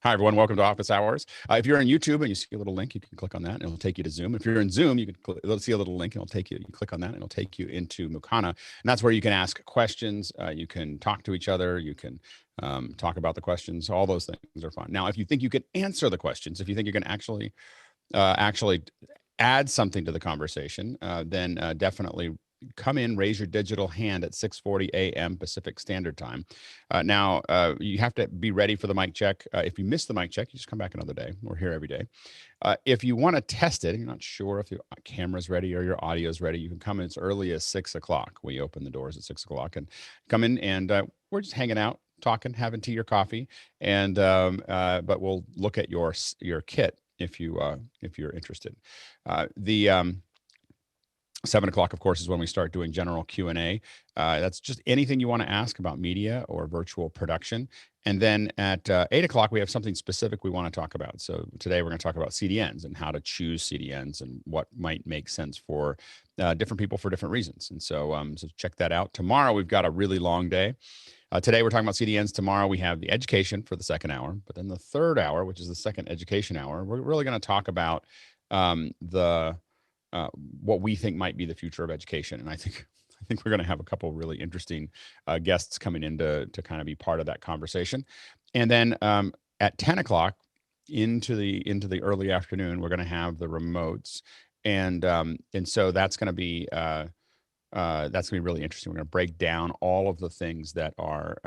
Hi, everyone. Welcome to Office Hours. If you're on YouTube and you see a little link, you can click on that and it'll take you to Zoom. If you're in Zoom, you can see a little link and it'll take you, you click on that and it'll take you into Mukana. And that's where you can ask questions. You can talk to each other. You can talk about the questions. All those things are fun. Now, if you think you can answer the questions, if you think you can actually add something to the conversation, then definitely come in, raise your digital hand at 6:40 a.m. Pacific Standard Time. Now, you have to be ready for the mic check. If you miss the mic check, you just come back another day. We're here every day. If you want to test it, and you're not sure if your camera's ready or your audio's ready, you can come in as early as 6 o'clock. We open the doors at 6 o'clock and come in, and we're just hanging out, talking, having tea or coffee, and but we'll look at your kit if you're interested. 7 o'clock, of course, is when we start doing general Q&A. That's just anything you want to ask about media or virtual production. And then at 8 o'clock, we have something specific we want to talk about. So today we're going to talk about CDNs and how to choose CDNs and what might make sense for different people for different reasons. And so, so check that out. Tomorrow, we've got a really long day. Today, we're talking about CDNs. Tomorrow, we have the education for the second hour. But then the third hour, which is the second education hour, we're really going to talk about what we think might be the future of education. And I think we're going to have a couple of really interesting guests coming in to kind of be part of that conversation. And then at 10 o'clock into the early afternoon, we're going to have the remotes. And so that's going to be really interesting. We're going to break down all of the things that are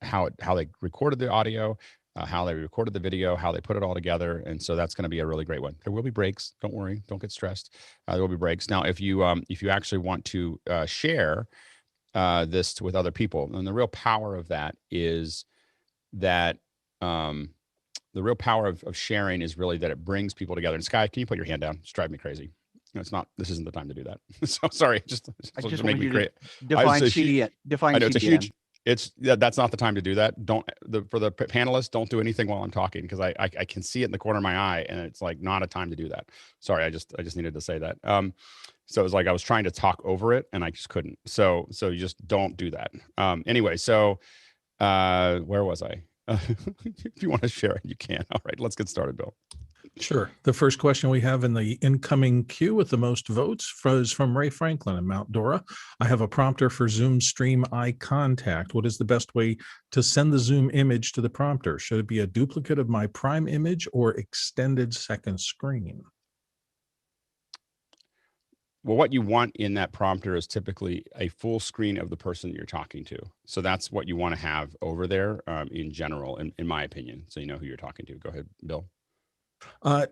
how they recorded the audio, how they recorded the video, how they put it all together. And so that's going to be a really great one. There will be breaks. Don't worry. Don't get stressed. There will be breaks. Now, if you actually want to share this with other people, and the real power of that is that the real power of sharing is really that it brings people together. And Sky, can you put your hand down? It's driving me crazy. This isn't the time to do that. So sorry, just make me great. Define CDN. Define I know CDN. it's a huge. That's not the time to do that. For the panelists, don't do anything while I'm talking, because I can see it in the corner of my eye, and it's like not a time to do that. Sorry, I just needed to say that. So it was like I was trying to talk over it and I just couldn't. So you just don't do that. Anyway, so where was I? If you want to share it, you can. All right, let's get started, Bill. Sure. The first question we have in the incoming queue with the most votes is from Ray Franklin in Mount Dora. I have a prompter for Zoom stream eye contact. What is the best way to send the Zoom image to the prompter? Should it be a duplicate of my prime image or extended second screen? Well, what you want in that prompter is typically a full screen of the person that you're talking to. So that's what you want to have over there in general, in my opinion, so you know who you're talking to. Go ahead, Bill.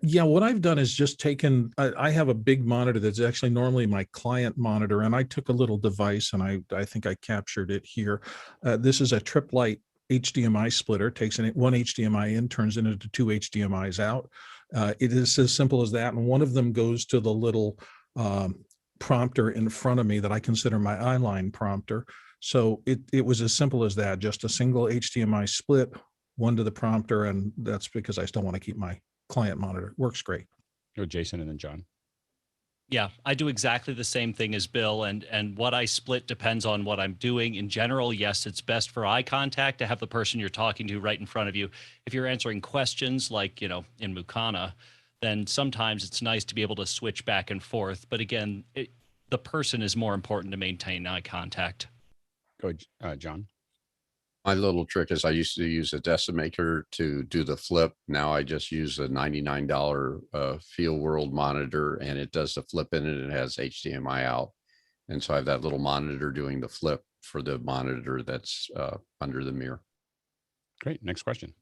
Yeah, what I've done is just taken, I have a big monitor that's actually normally my client monitor, and I took a little device and I think I captured it here. This is a Triplight HDMI splitter, takes one HDMI in, turns it into two HDMIs out. It is as simple as that. And one of them goes to the little prompter in front of me that I consider my eyeline prompter. So it was as simple as that, just a single HDMI split, one to the prompter, and that's because I still want to keep my client monitor. Works great. Go Jason and then John. Yeah, I do exactly the same thing as Bill, and what I split depends on what I'm doing. In general, yes, it's best for eye contact to have the person you're talking to right in front of you. If you're answering questions like, in Mukana, then sometimes it's nice to be able to switch back and forth. But again, the person is more important to maintain eye contact. Go John. My little trick is I used to use a decimator to do the flip. Now I just use a $99 Feel World monitor, and it does the flip in it. And it has HDMI out. And so I have that little monitor doing the flip for the monitor that's under the mirror. Great. Next question.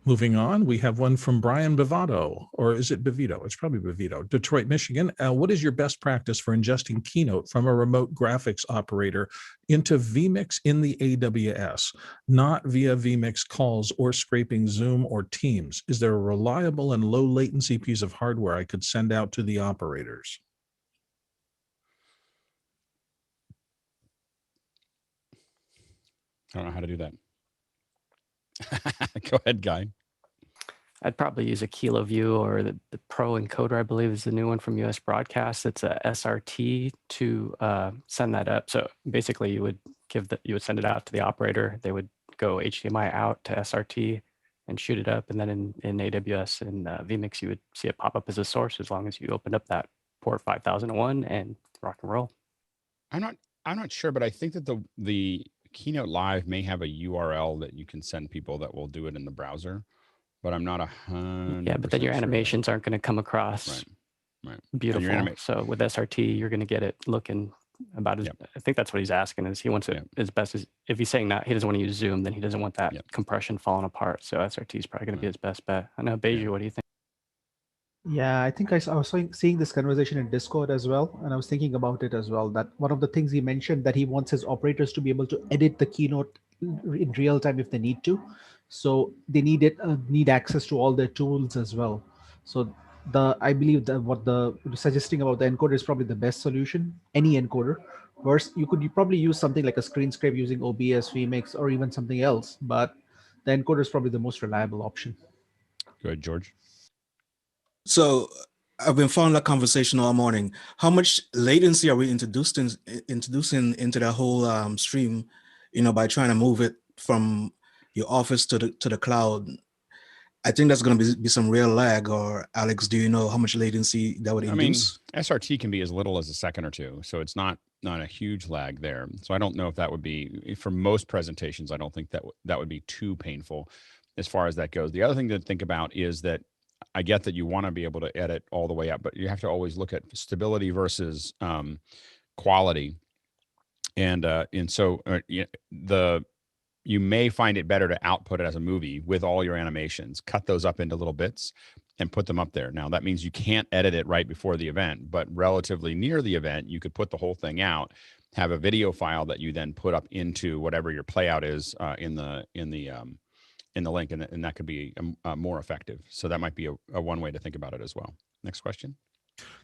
Moving on, we have one from Brian Bavado, or is it Bavito? It's probably Bavito, Detroit, Michigan. What is your best practice for ingesting Keynote from a remote graphics operator into vMix in the AWS, not via vMix calls or scraping Zoom or Teams? Is there a reliable and low latency piece of hardware I could send out to the operators? I don't know how to do that. Go ahead, Guy. I'd probably use a Kilo View, or the Pro Encoder, I believe is the new one from US Broadcast. It's a SRT to send that up. So basically you would send it out to the operator. They would go HDMI out to SRT, and shoot it up. And then in AWS and vMix, you would see it pop up as a source as long as you opened up that port 5001 and rock and roll. I'm not sure, but I think that the Keynote Live may have a URL that you can send people that will do it in the browser, but I'm not 100%. Yeah, but then your sure. animations aren't going to come across Right. beautiful. So with SRT, you're going to get it looking about as, I think that's what he's asking, is he wants it as best as, if he's saying that he doesn't want to use Zoom, then he doesn't want that compression falling apart. So SRT is probably going to be his best bet. I know, Beju, what do you think? Yeah, I think I was seeing this conversation in Discord as well, and I was thinking about it as well, that one of the things he mentioned that he wants his operators to be able to edit the keynote in real time if they need to. So they need access to all their tools as well. So I believe that what the suggesting about the encoder is probably the best solution, any encoder. First, you probably use something like a screen scrape using OBS, vMix, or even something else, but the encoder is probably the most reliable option. Good, George. So I've been following that conversation all morning. How much latency are we introducing into that whole stream, by trying to move it from your office to the cloud? I think that's going to be some real lag. Or Alex, do you know how much latency that would induce? I mean, SRT can be as little as a second or two, so it's not a huge lag there. So I don't know if that would be, for most presentations, I don't think that would be too painful as far as that goes. The other thing to think about is that I get that you want to be able to edit all the way up, but you have to always look at stability versus quality. And so you may find it better to output it as a movie with all your animations, cut those up into little bits and put them up there. Now that means you can't edit it right before the event, but relatively near the event, you could put the whole thing out, have a video file that you then put up into whatever your playout is in the link, and that could be more effective. So that might be a one way to think about it as well. Next question.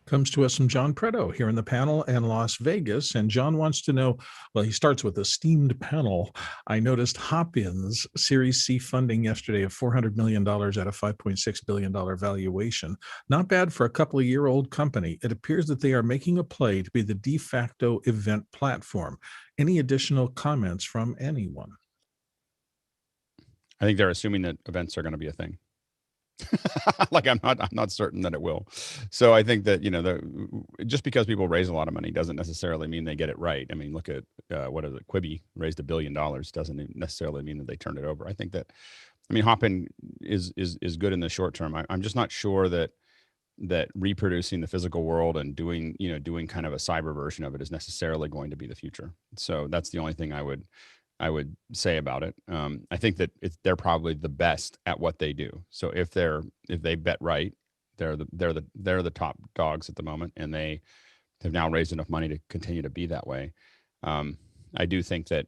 Comes to us from John Preto here in the panel in Las Vegas. And John wants to know, well, he starts with esteemed panel. I noticed Hopin Series C funding yesterday of $400 million at a $5.6 billion valuation. Not bad for a couple-of-year-old company. It appears that they are making a play to be the de facto event platform. Any additional comments from anyone? I think they're assuming that events are going to be a thing. Like I'm not certain that it will. So I think that, just because people raise a lot of money doesn't necessarily mean they get it right. I mean, look at what is it? Quibi raised $1 billion. Doesn't necessarily mean that they turned it over. I think that, Hopin is good in the short term. I'm just not sure that reproducing the physical world and doing kind of a cyber version of it is necessarily going to be the future. So that's the only thing I would say about it. I think that they're probably the best at what they do. So if they bet right, they're the top dogs at the moment, and they have now raised enough money to continue to be that way. I do think that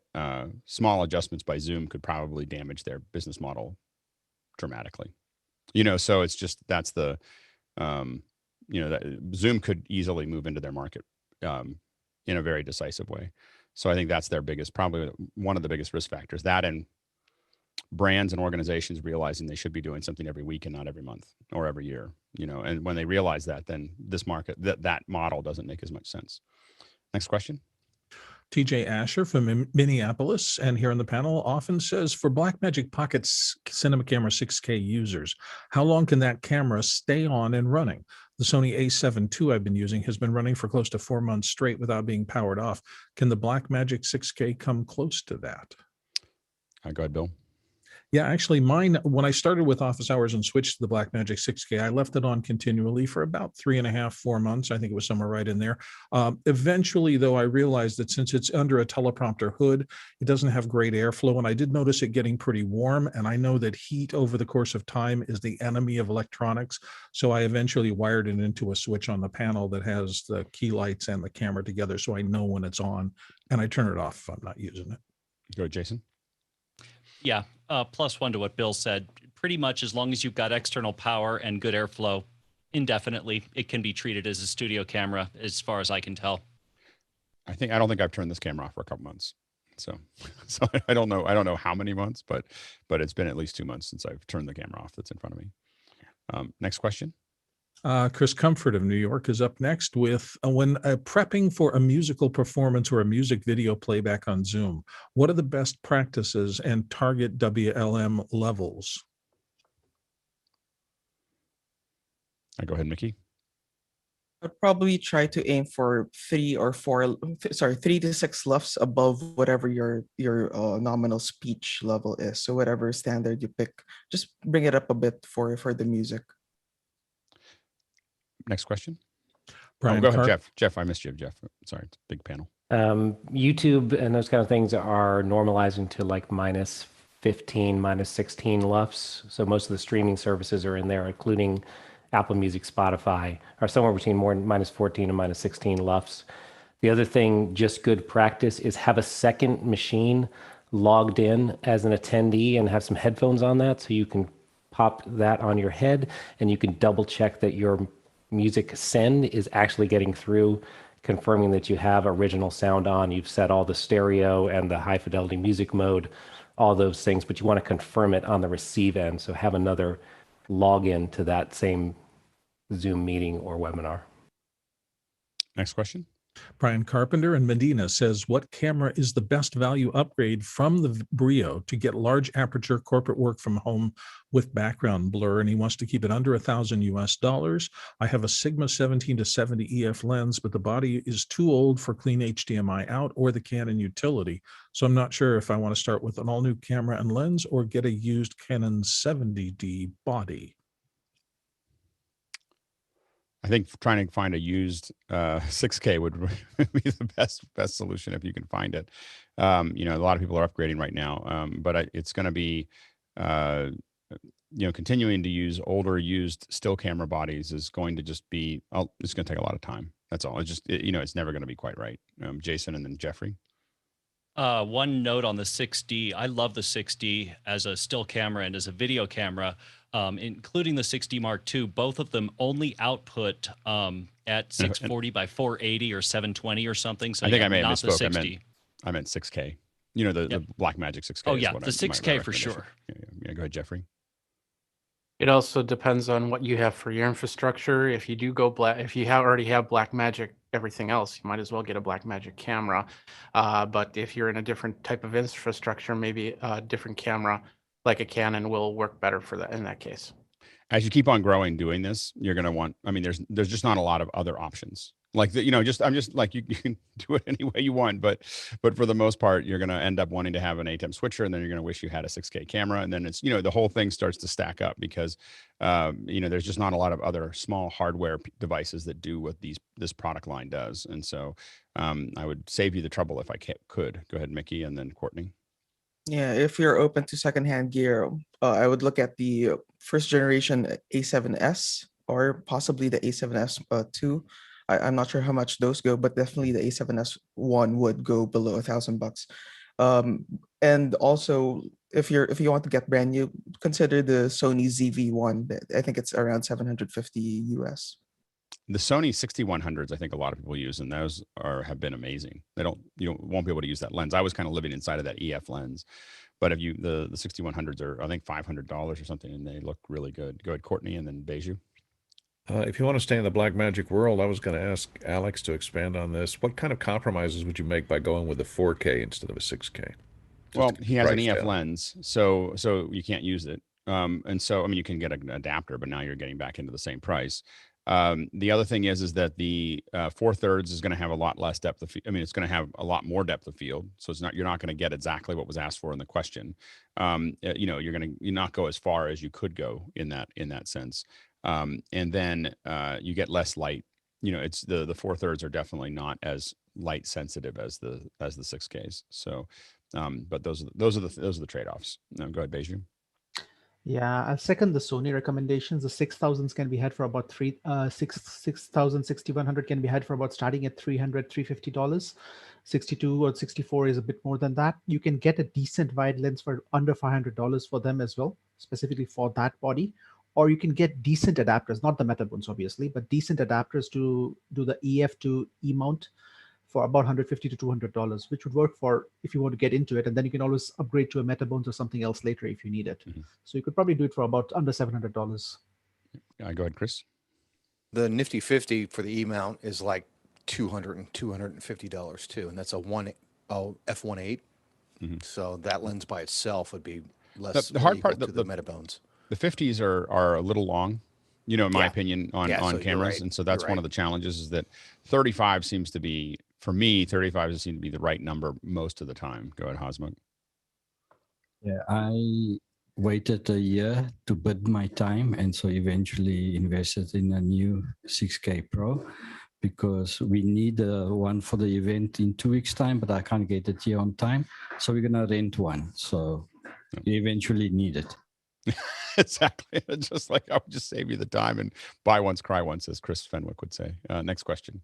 small adjustments by Zoom could probably damage their business model dramatically. So it's just that Zoom could easily move into their market in a very decisive way. So I think that's probably one of the biggest risk factors. That and brands and organizations realizing they should be doing something every week and not every month or every year. And when they realize that, then this market, that model doesn't make as much sense. Next question. TJ Asher from Minneapolis, and here on the panel, often says, for Blackmagic Pocket Cinema Camera 6K users, how long can that camera stay on and running? The Sony A7II I've been using has been running for close to 4 months straight without being powered off. Can the Blackmagic 6K come close to that? Go ahead, Bill. Yeah, actually mine, when I started with office hours and switched to the Blackmagic 6K, I left it on continually for about 3.5, 4 months. I think it was somewhere right in there. Eventually, though, I realized that since it's under a teleprompter hood, it doesn't have great airflow. And I did notice it getting pretty warm. And I know that heat over the course of time is the enemy of electronics. So I eventually wired it into a switch on the panel that has the key lights and the camera together. So I know when it's on, and I turn it off if I'm not using it. Go, Jason. Yeah, +1 to what Bill said. Pretty much as long as you've got external power and good airflow, indefinitely, it can be treated as a studio camera, as far as I can tell. I don't think I've turned this camera off for a couple months. So I don't know how many months, but it's been at least 2 months since I've turned the camera off that's in front of me. Next question. Chris Comfort of New York is up next with, when prepping for a musical performance or a music video playback on Zoom, what are the best practices and target WLM levels? Go ahead, Mickey. I'd probably try to aim for 3 to 6 LUFS above whatever your nominal speech level is. So whatever standard you pick, just bring it up a bit for the music. Next question. Brian go ahead, Carp. Jeff. Jeff, I missed you, Jeff. Sorry, it's a big panel. YouTube and those kind of things are normalizing to like minus 15, minus 16 LUFS. So most of the streaming services are in there, including Apple Music, Spotify, are somewhere between minus 14 and minus 16 LUFS. The other thing, just good practice, is have a second machine logged in as an attendee and have some headphones on that, so you can pop that on your head and you can double check that your music send is actually getting through, confirming that you have original sound on, you've set all the stereo and the high fidelity music mode, all those things, but you want to confirm it on the receive end. So have another login to that same Zoom meeting or webinar. Next question. Brian Carpenter in Medina says, what camera is the best value upgrade from the Brio to get large aperture corporate work from home with background blur? And he wants to keep it under $1,000 US. I have a Sigma 17 to 70 EF lens, but the body is too old for clean HDMI out or the Canon utility. So I'm not sure if I want to start with an all new camera and lens or get a used Canon 70D body. I think trying to find a used 6K would be the best solution if you can find it. A lot of people are upgrading right now, but it's going to be, continuing to use older used still camera bodies is going to just be, it's going to take a lot of time. That's all. It's just, it's never going to be quite right. Jason and then Jeffrey. One note on the 6D. I love the 6D as a still camera and as a video camera. Including the 6D Mark II, both of them only output at 640 by 480 or 720 or something. So I think I may have not misspoke. the 6D. I meant 6K. The Blackmagic 6K. Oh yeah, the 6K for sure. Yeah, go ahead, Jeffrey. It also depends on what you have for your infrastructure. If you do go if you already have Blackmagic, everything else, you might as well get a Blackmagic camera. But if you're in a different type of infrastructure, maybe a different camera like a Canon will work better for that in that case. As you keep on growing doing this, you're going to want, there's just not a lot of other options. Like I'm just like, you can do it any way you want, but for the most part, you're going to end up wanting to have an ATEM switcher, and then you're going to wish you had a 6K camera. And then it's, the whole thing starts to stack up because, there's just not a lot of other small hardware devices that do what this product line does. And so I would save you the trouble if I could. Go ahead, Mickey, and then Courtney. Yeah, if you're open to secondhand gear, I would look at the first generation A7S or possibly the A7S II. I'm not sure how much those go, but definitely the A7S1 would go below $1,000. And also, if you want to get brand new, consider the Sony ZV-1. I think it's around 750 US. The Sony 6100s, I think a lot of people use, and those have been amazing. You won't be able to use that lens. I was kind of living inside of that EF lens, but if the 6100s are, I think, $500 or something, and they look really good. Go ahead, Courtney, and then Beju. If you want to stay in the Blackmagic world, I was going to ask Alex to expand on this. What kind of compromises would you make by going with a 4K instead of a 6K? Well, he has an EF lens, so you can't use it. And so, you can get an adapter, but now you're getting back into the same price. The other thing is that the 4/3 is going to have a lot less depth of field. It's going to have a lot more depth of field. So you're not going to get exactly what was asked for in the question. You're not go as far as you could go in that sense. And then you get less light. It's the 4/3 are definitely not as light sensitive as the 6Ks. So, but those are the trade-offs. Go ahead, Beju. Yeah, I'll second the Sony recommendations. The 6000s can be had for about 6100 can be had for about starting at $300, $350. 62 or 64 is a bit more than that. You can get a decent wide lens for under $500 for them as well, specifically for that body. Or you can get decent adapters, not the Metabones obviously, but decent adapters to do the EF to E mount for about $150 to $200, which would work for if you want to get into it. And then you can always upgrade to a Metabones or something else later if you need it. Mm-hmm. So you could probably do it for about under $700. Go ahead, Chris. The Nifty 50 for the E mount is like $200 and $250 too, and that's a f1.8. Mm-hmm. So that lens by itself would be less. The hard part, the Metabones. The 50s are a little long. you know, in my Yeah. opinion, on Yeah, so you're cameras. right. And so You're that's one right. of the challenges, is that 35 seems to be, for me, 35 seems to be the right number most of the time. Go ahead, Hosmuk. Yeah, I waited a year to bid my time, and so eventually invested in a new 6K Pro, because we need one for the event in 2 weeks' time, but I can't get it here on time. So we're gonna rent one. So we eventually need it. Exactly. It's just like, I would just save you the time and buy once, cry once, as Chris Fenwick would say. Next question.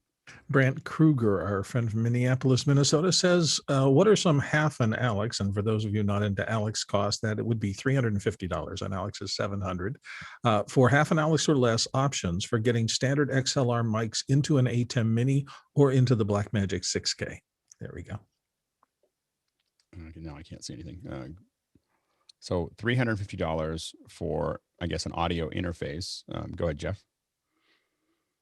Brant Kruger, our friend from Minneapolis, Minnesota, says, what are some half an Alex? And for those of you not into Alex cost, that it would be $350 on Alex's 700. For half an Alex or less, options for getting standard XLR mics into an ATEM Mini or into the Blackmagic 6K. There we go. Okay, now I can't see anything. So $350 for, I guess, an audio interface. Go ahead, Jeff.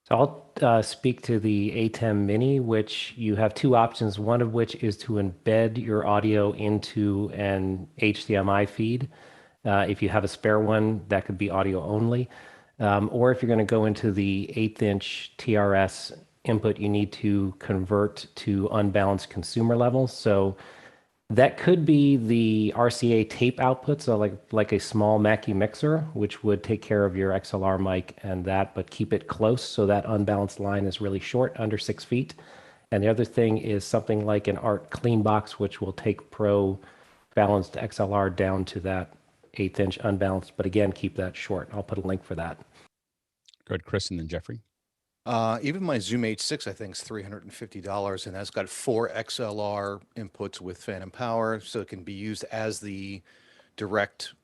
So I'll speak to the ATEM Mini, which you have two options, one of which is to embed your audio into an HDMI feed. If you have a spare one, that could be audio only. Or if you're going to go into the 1/8" TRS input, you need to convert to unbalanced consumer levels. So that could be the RCA tape output, so like a small Mackie mixer, which would take care of your XLR mic and that, but keep it close so that unbalanced line is really short, under 6 feet. And the other thing is something like an ART clean box, which will take Pro balanced XLR down to that 1/8" unbalanced, but again, keep that short. I'll put a link for that. Go ahead, Chris, and then Jeffrey. Even my Zoom H6, I think, is $350, and that's got 4 XLR inputs with phantom power, so it can be used as the direct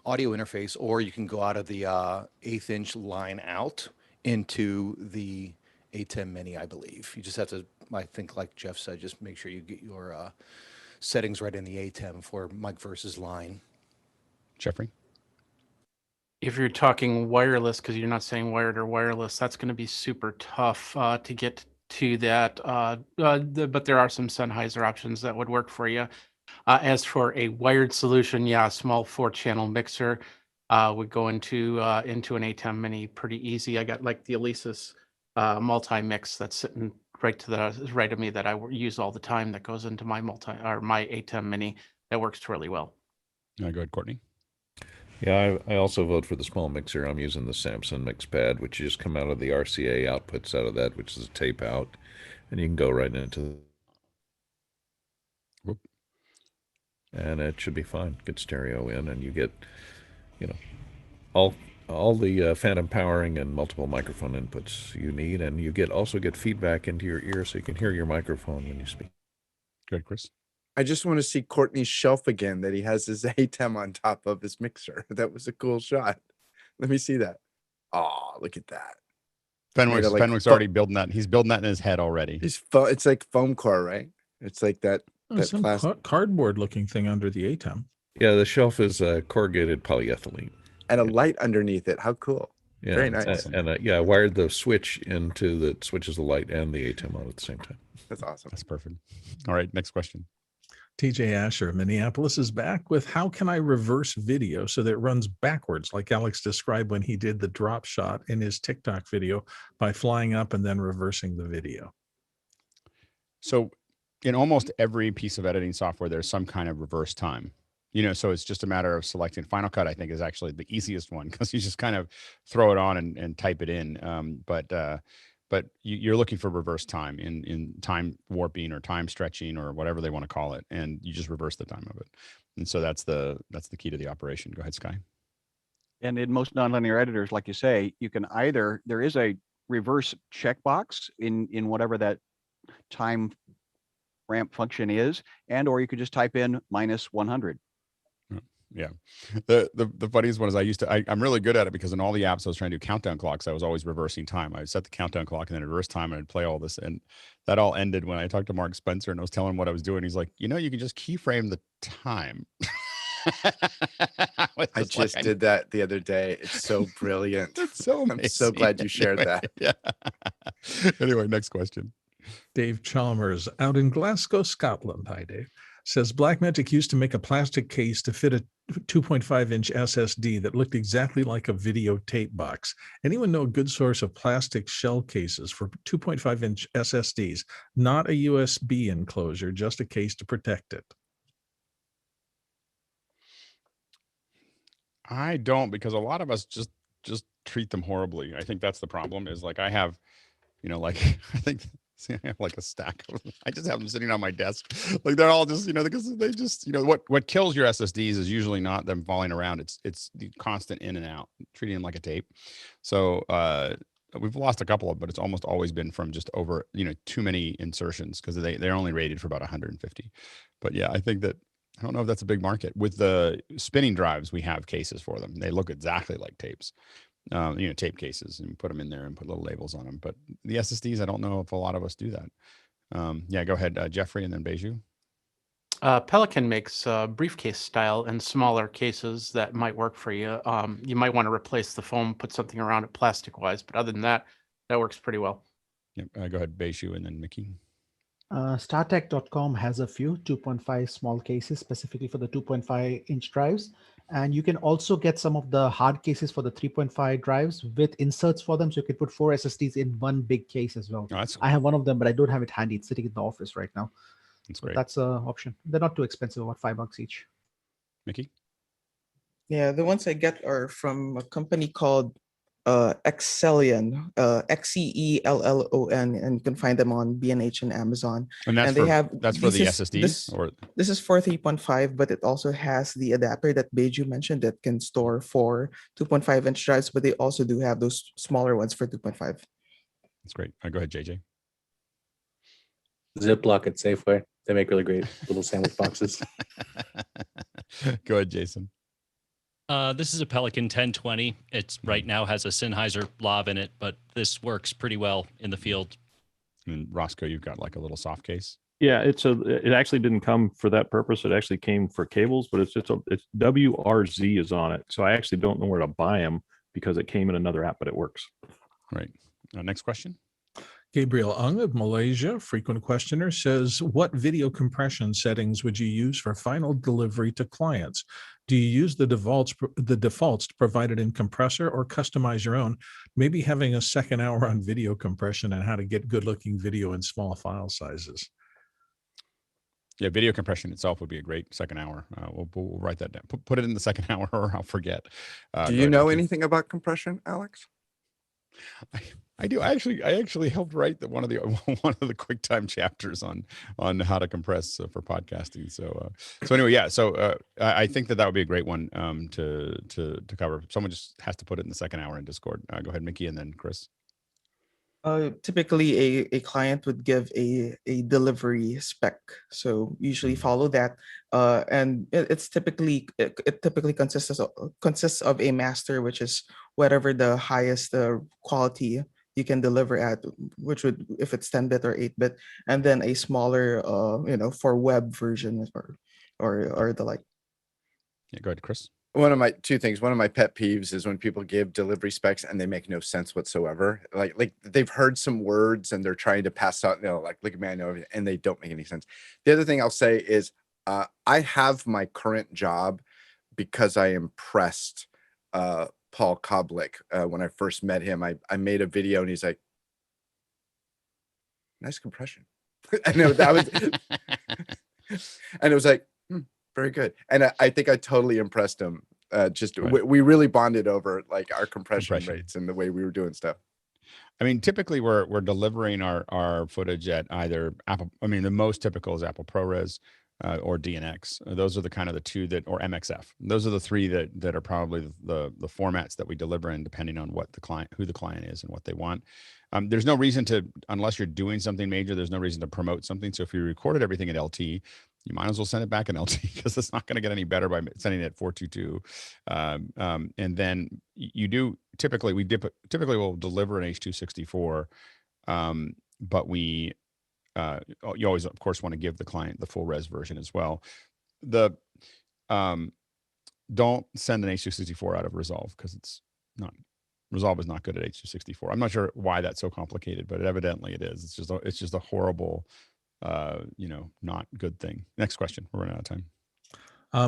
audio interface, or you can go out of the 1/8" line out into the ATEM Mini, I believe. You just have to, I think, like Jeff said, just make sure you get your settings right in the ATEM for mic versus line. Jeffrey? If you're talking wireless, because you're not saying wired or wireless, that's going to be super tough to get to that. But there are some Sennheiser options that would work for you. As for a wired solution, yeah, a small 4-channel mixer would go into an ATEM Mini pretty easy. I got like the Alesis multi-mix that's sitting right to the right of me that I use all the time, that goes into my my ATEM Mini. That works really well. Go ahead, Courtney. Yeah, I also vote for the small mixer. I'm using the Samson MixPad, which you just come out of the RCA outputs out of that, which is a tape out, and you can go right into and it should be fine. Get stereo in, and you get, you know, all the phantom powering and multiple microphone inputs you need, and you also get feedback into your ear, so you can hear your microphone when you speak. Good, Chris. I just want to see Courtney's shelf again, that he has his ATEM on top of his mixer. That was a cool shot. Let me see that. Oh, look at that. Fenwick's already building that. He's building that in his head already. It's like foam core, right? It's like that some plastic cardboard looking thing under the ATEM. Yeah, the shelf is corrugated polyethylene. And a light underneath it. How cool. Yeah, very nice. And yeah, I wired the switch into that switches the light and the ATEM on at the same time. That's awesome. That's perfect. All right, next question. TJ Asher, Minneapolis, is back with how can I reverse video so that it runs backwards, like Alex described when he did the drop shot in his TikTok video, by flying up and then reversing the video. So in almost every piece of editing software, there's some kind of reverse time. You know, so it's just a matter of selecting. Final Cut, I think, is actually the easiest one, because you just kind of throw it on and type it in. But you're looking for reverse time in time warping or time stretching or whatever they want to call it, and you just reverse the time of it. And so that's the key to the operation. Go ahead, Sky. And in most nonlinear editors, like you say, you can either, there is a reverse checkbox in whatever that time ramp function is, or you could just type in -100. Yeah. The funniest one is I'm really good at it, because in all the apps I was trying to do countdown clocks, I was always reversing time. I set the countdown clock and then reverse time, and I'd play all this. And that all ended when I talked to Mark Spencer and I was telling him what I was doing. He's like, you can just keyframe the time. I just did that the other day. It's so brilliant. It's so amazing. I'm so glad you shared that. Yeah. Anyway, next question. Dave Chalmers out in Glasgow, Scotland. Hi, Dave. Says Blackmagic used to make a plastic case to fit a 2.5-inch SSD that looked exactly like a videotape box. Anyone know a good source of plastic shell cases for 2.5-inch SSDs? Not a USB enclosure, just a case to protect it. I don't, because a lot of us just treat them horribly. I think that's the problem. Is like I have, like I think I have like a stack of them. I just have them sitting on my desk. Like they're all just, because they just, what kills your SSDs is usually not them falling around. It's the constant in and out, treating them like a tape. So we've lost a couple of, but it's almost always been from just over, too many insertions, because they're only rated for about 150. But yeah, I think that, I don't know if that's a big market. With the spinning drives, we have cases for them. They look exactly like tapes. Tape cases, and put them in there and put little labels on them. But the SSDs, I don't know if a lot of us do that. Yeah, go ahead, Jeffrey, and then Beju. Pelican makes briefcase style and smaller cases that might work for you. You might want to replace the foam, put something around it plastic-wise, but other than that, that works pretty well. Yep, go ahead, Beju, and then Mickey. StarTech.com has a few 2.5 small cases specifically for the 2.5-inch drives. And you can also get some of the hard cases for the 3.5 drives with inserts for them. So you can put 4 SSDs in one big case as well. Oh, I have one of them, but I don't have it handy. It's sitting in the office right now. That's great. That's an option. They're not too expensive, about $5 each. Mickey? Yeah, the ones I get are from a company called Xcellon, Xeellon, and you can find them on B&H and Amazon. And that's they for, have that's for the SSDs? This is for 3.5, but it also has the adapter that Beju mentioned that can store 4 2.5-inch drives, but they also do have those smaller ones for 2.5. That's great. Go ahead, JJ. Ziploc at Safeway. They make really great little sandwich boxes. Go ahead, Jason. This is a Pelican 1020. It's right now has a Sennheiser lav in it, but this works pretty well in the field. And Roscoe, you've got like a little soft case. Yeah, it actually didn't come for that purpose. It actually came for cables, but it's WRZ is on it. So I actually don't know where to buy them because it came in another app, but it works. Right. Next question. Gabriel Ung of Malaysia, frequent questioner, says, what video compression settings would you use for final delivery to clients? Do you use the defaults provided in Compressor or customize your own? Maybe having a second hour on video compression and how to get good looking video in small file sizes. Yeah, video compression itself would be a great second hour. We'll write that down. Put it in the second hour or I'll forget. Do you know anything about compression, Alex? I do. I actually helped write one of the QuickTime chapters on how to compress for podcasting. So anyway, yeah. So I think that would be a great one to cover. Someone just has to put it in the second hour in Discord. Go ahead, Mickey, and then Chris. Typically, a client would give a delivery spec. So usually follow that, and it typically consists of a master, which is whatever the highest quality you can deliver at, which would, if it's 10-bit or 8-bit, and then a smaller, for web version or the like. Yeah, go ahead, Chris. One of my pet peeves is when people give delivery specs and they make no sense whatsoever. Like they've heard some words and they're trying to pass out, like look at me, I know everything, and they don't make any sense. The other thing I'll say is I have my current job because I impressed Paul Koblik when I first met him. I made a video and he's like, nice compression. I know that was, and it was like, very good. And I think I totally impressed him. Right. We really bonded over like our compression rates and the way we were doing stuff. I mean, typically we're delivering our footage at either Apple. I mean, the most typical is Apple ProRes or DNX. Those are the kind of the two that, or MXF. Those are the three that are probably the formats that we deliver in, depending on who the client is and what they want. There's no reason to, unless you're doing something major, there's no reason to promote something. So if you recorded everything at LT, you might as well send it back in LT because it's not going to get any better by sending it at 422. And then we typically will deliver an H.264, but you always, of course, want to give the client the full res version as well. Don't send an H.264 out of Resolve because Resolve is not good at H.264. I'm not sure why that's so complicated, but evidently it is. It's just a horrible not good thing. Next question. We're running out of time.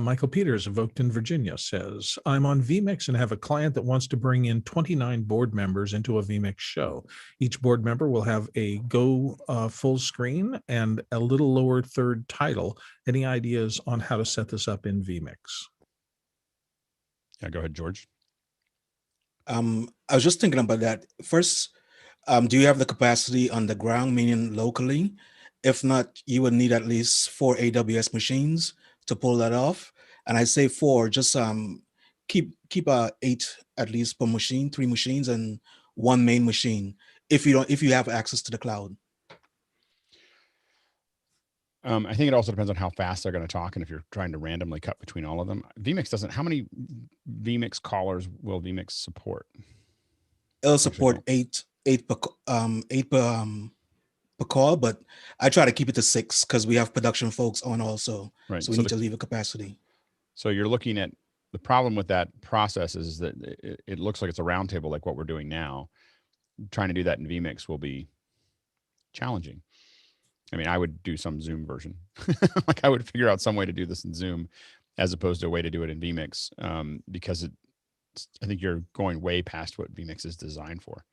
Michael Peters of Oakton, Virginia says, I'm on vMix and have a client that wants to bring in 29 board members into a vMix show. Each board member will have a Go full screen and a little lower third title. Any ideas on how to set this up in vMix? Yeah, go ahead, George. I was just thinking about that. First, do you have the capacity on the ground, meaning locally? If not, you would need at least 4 AWS machines to pull that off. And I say 4, just keep 8 at least per machine, 3 machines and 1 main machine if you have access to the cloud. I think it also depends on how fast they're going to talk and if you're trying to randomly cut between all of them. vMix doesn't. How many vMix callers will vMix support? It'll support 8 per call, but I try to keep it to 6 because we have production folks on also. Right. So we need to leave a capacity. So you're looking at the problem with that process is that it looks like it's a roundtable like what we're doing now. Trying to do that in vMix will be challenging. I mean, I would do some Zoom version. Like I would figure out some way to do this in Zoom as opposed to a way to do it in vMix because I think you're going way past what vMix is designed for.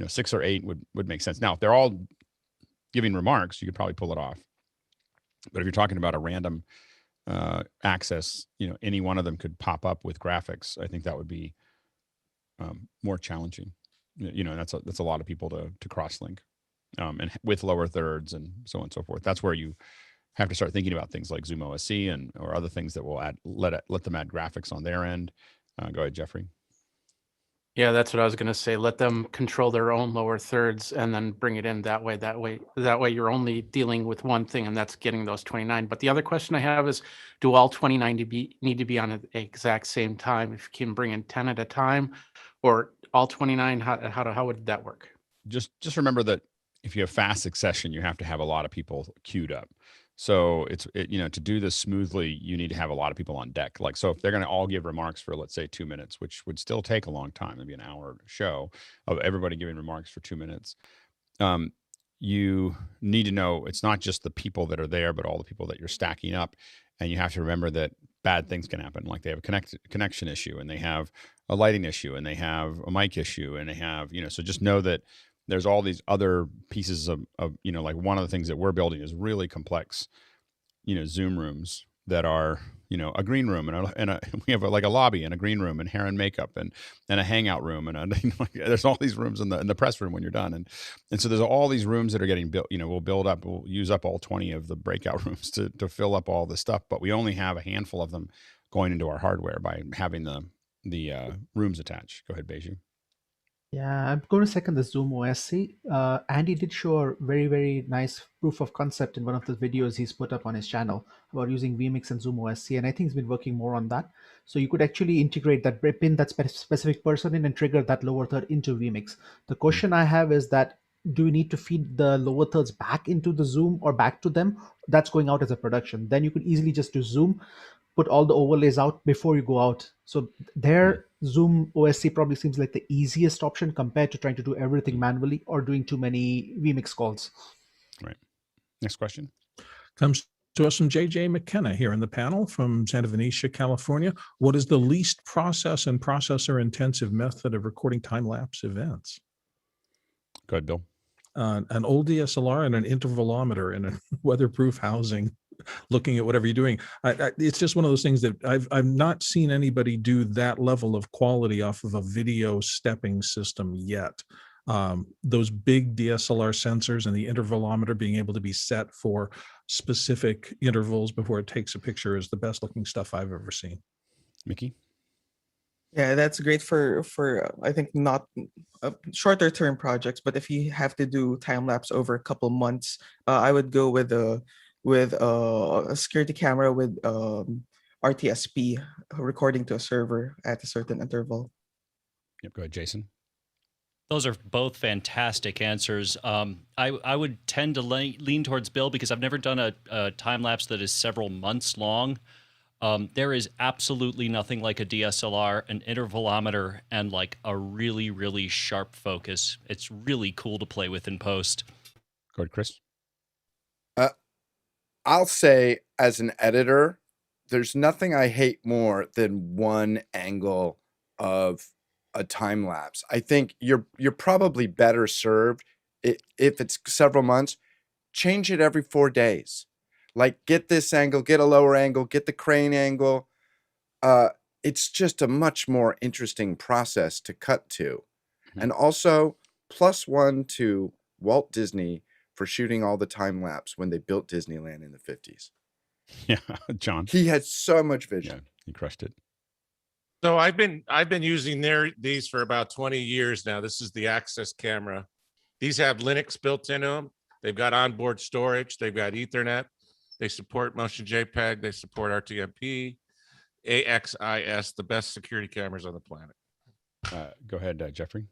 6 or 8 would make sense. Now, if they're all giving remarks, you could probably pull it off. But if you're talking about a random access, any one of them could pop up with graphics. I think that would be more challenging. That's a lot of people to cross-link. And with lower thirds and so on and so forth. That's where you have to start thinking about things like Zoom OSC or other things that will let them add graphics on their end. Go ahead, Jeffrey. Yeah, that's what I was going to say. Let them control their own lower thirds and then bring it in that way. That way you're only dealing with one thing, and that's getting those 29. But the other question I have is, do all 29 need to be on the exact same time? If you can bring in 10 at a time or all 29, how would that work? Just remember that if you have fast succession, you have to have a lot of people queued up. So to do this smoothly, you need to have a lot of people on deck. So if they're going to all give remarks for, let's say, 2 minutes, which would still take a long time, maybe an hour show of everybody giving remarks for 2 minutes. You need to know it's not just the people that are there, but all the people that you're stacking up. And you have to remember that bad things can happen. Like they have a connection issue and they have a lighting issue and they have a mic issue and they have, so just know that there's all these other pieces of like one of the things that we're building is really complex, Zoom rooms that are, a green room and we have a lobby and a green room and hair and makeup and a hangout room and there's all these rooms in the press room when you're done. And so there's all these rooms that are getting built, we'll use up all 20 of the breakout rooms to fill up all this stuff, but we only have a handful of them going into our hardware by having the rooms attached. Go ahead, Beiju. Yeah, I'm going to second the Zoom OSC. Andy did show a very, very nice proof of concept in one of the videos he's put up on his channel about using vMix and Zoom OSC, and I think he's been working more on that. So you could actually integrate that, pin that specific person in and trigger that lower third into vMix. The question I have is that, do we need to feed the lower thirds back into the Zoom or back to them? That's going out as a production. Then you could easily just do Zoom, put all the overlays out before you go out. So there, Zoom OSC probably seems like the easiest option compared to trying to do everything manually or doing too many vMix calls. Right. Next question. Comes to us from JJ McKenna here in the panel from Santa Venetia, California. What is the least process and processor intensive method of recording time-lapse events? Go ahead, Bill. An old DSLR and an intervalometer in a weatherproof housing, looking at whatever you're doing. It's just one of those things that I've not seen anybody do that level of quality off of a video stepping system yet. Those big DSLR sensors and the intervalometer being able to be set for specific intervals before it takes a picture is the best looking stuff I've ever seen. Mickey? Yeah, that's great for I think not shorter term projects, but if you have to do time lapse over a couple months, I would go with a security camera with RTSP recording to a server at a certain interval. Yep. Go ahead, Jason. Those are both fantastic answers. I would tend to lean towards Bill because I've never done a time lapse that is several months long. There is absolutely nothing like a DSLR, an intervalometer, and like a really, really sharp focus. It's really cool to play with in post. Go ahead, Chris. I'll say as an editor, there's nothing I hate more than one angle of a time lapse. I think you're probably better served if it's several months, change it every 4 days. Like get this angle, get a lower angle, get the crane angle. It's just a much more interesting process to cut to. And also +1 to Walt Disney for shooting all the time lapse when they built Disneyland in the 50s. Yeah, John. He had so much vision. Yeah, he crushed it. So I've been using these for about 20 years now. This is the Access camera. These have Linux built into them. They've got onboard storage. They've got Ethernet. They support Motion JPEG. They support RTMP, AXIS, the best security cameras on the planet. Go ahead, Jeffrey.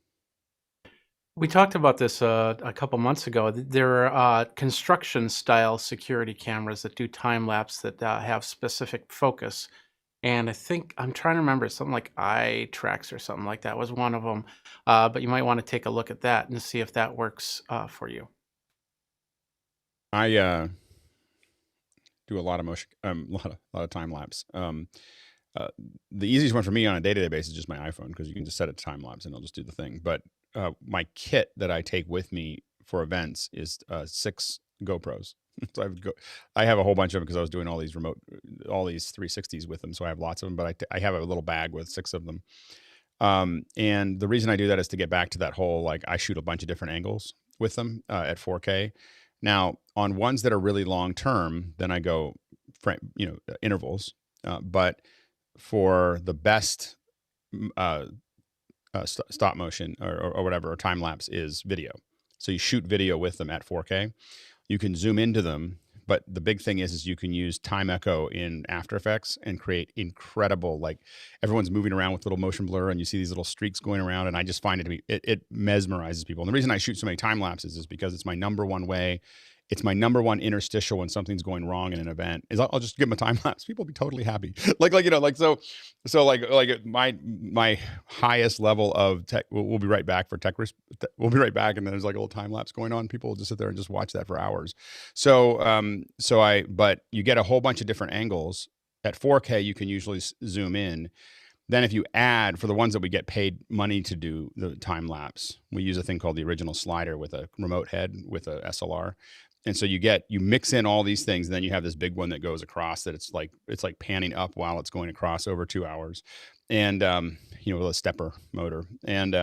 We talked about this a couple months ago. There are construction style security cameras that do time lapse that have specific focus. And I think I'm trying to remember something like iTrax or something like that was one of them. But you might want to take a look at that and see if that works for you. I do a lot of motion, a lot of time lapse. The easiest one for me on a day-to-day basis is just my iPhone, because you can just set it to time lapse and it'll just do the thing. But my kit that I take with me for events is 6 GoPros. So I have a whole bunch of them because I was doing all these 360s with them. So I have lots of them, but I have a little bag with 6 of them. And the reason I do that is to get back to that whole, like, I shoot a bunch of different angles with them at 4K. Now, on ones that are really long term, then I go intervals. But for the best stop motion or whatever, or time lapse is video. So you shoot video with them at 4K. You can zoom into them, but the big thing is you can use time echo in After Effects and create incredible, like, everyone's moving around with little motion blur and you see these little streaks going around, and I just find it mesmerizes people. And the reason I shoot so many time lapses is because it's my number one way. It's my number one interstitial when something's going wrong in an event is I'll just give them a time lapse. People will be totally happy. My highest level of tech, we'll be right back for tech. We'll be right back. And then there's like a little time lapse going on. People will just sit there and just watch that for hours. But you get a whole bunch of different angles at 4K. You can usually zoom in. Then if you add, for the ones that we get paid money to do the time lapse, we use a thing called the original slider with a remote head with a SLR. And so you mix in all these things, and then you have this big one that goes across that it's like panning up while it's going across over 2 hours, and with a stepper motor, and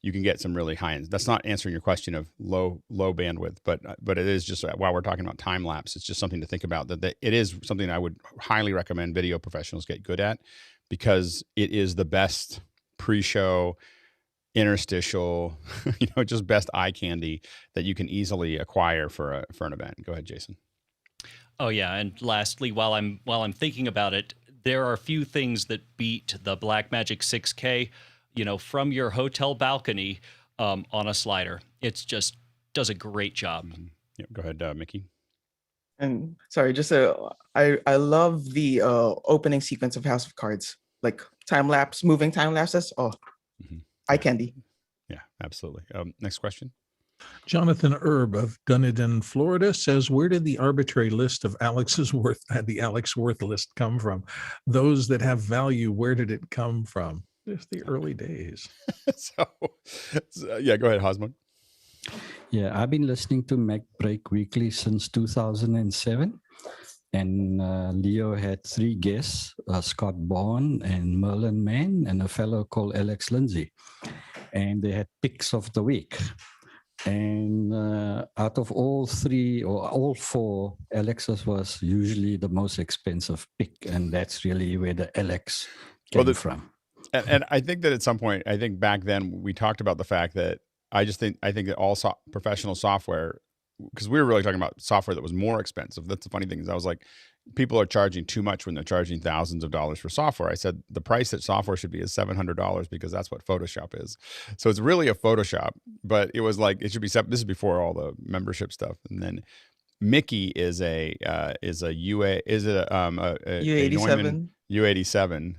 you can get some really high end. That's not answering your question of low bandwidth, but it is just, while we're talking about time lapse, it's just something to think about, that it is something I would highly recommend video professionals get good at, because it is the best pre-show interstitial, just best eye candy that you can easily acquire for an event. Go ahead, Jason. Oh yeah, and lastly, while I'm thinking about it, there are a few things that beat the Blackmagic 6K, from your hotel balcony on a slider. It's just does a great job. Mm-hmm. Yeah, go ahead, Mickey. And sorry, I love the opening sequence of House of Cards, like moving time lapses. Oh. Mm-hmm. Eye candy. Yeah, absolutely. Next question. Jonathan Erb of Dunedin, Florida says, where did the arbitrary list of the Alex Worth list come from? Those that have value, where did it come from? It's the early days. so yeah, go ahead, Hosmund. Yeah, I've been listening to Mac Break Weekly since 2007. And Leo had 3 guests, Scott Bourne and Merlin Mann, and a fellow called Alex Lindsay. And they had picks of the week. And out of all 3 or all 4, Alex's was usually the most expensive pick. And that's really where the Alex came from. And I think that at some point, I think back then we talked about the fact that I think that all professional software, because we were really talking about software that was more expensive. That's the funny thing, is I was like, people are charging too much when they're charging thousands of dollars for software. I said the price that software should be is $700, because that's what Photoshop is. So it's really a Photoshop, but it was like, it should be, this is before all the membership stuff. And then Mickey is a UA is a U87. Neumann U87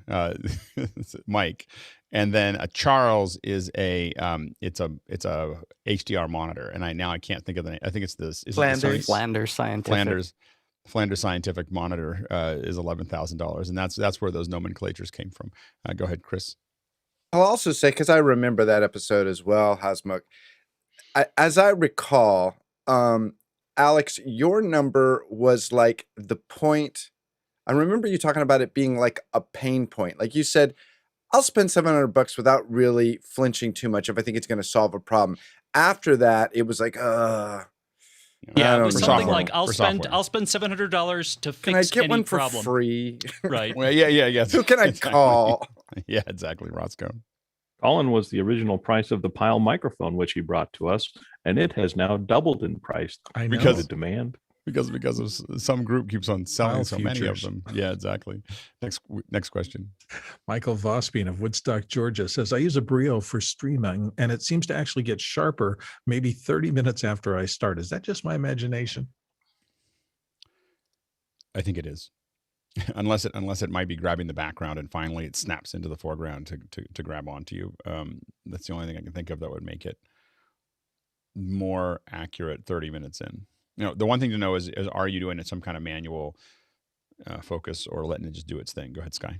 mic, and then a Charles is a it's a HDR monitor, and I can't think of the name. I think it's this Flanders Scientific. Flanders Scientific monitor is $11,000, and that's where those nomenclatures came from. Go ahead, Chris. I'll also say, because I remember that episode as well, Hasmukh. As I recall, Alex, your number was like the point. I remember you talking about it being like a pain point. Like you said, I'll spend $700 without really flinching too much if I think it's going to solve a problem. After that, it was like, yeah, it was something like I'll spend $700 to fix Can I get any one for problem. free? Right. Well, yeah. Who can I Exactly. call? Yeah, exactly, Roscoe. Colin was the original price of the Pyle microphone, which he brought to us, and it has now doubled in price because of demand. Because of some group keeps on selling Pyle so many of futures. them. Yeah, exactly. Next question. Michael Vosbein of Woodstock, Georgia says, I use a Brio for streaming, and it seems to actually get sharper maybe 30 minutes after I start. Is that just my imagination? I think it is. unless it might be grabbing the background and finally it snaps into the foreground to grab onto you. That's the only thing I can think of that would make it more accurate 30 minutes in. The one thing to know is are you doing some kind of manual focus or letting it just do its thing? Go ahead, Sky.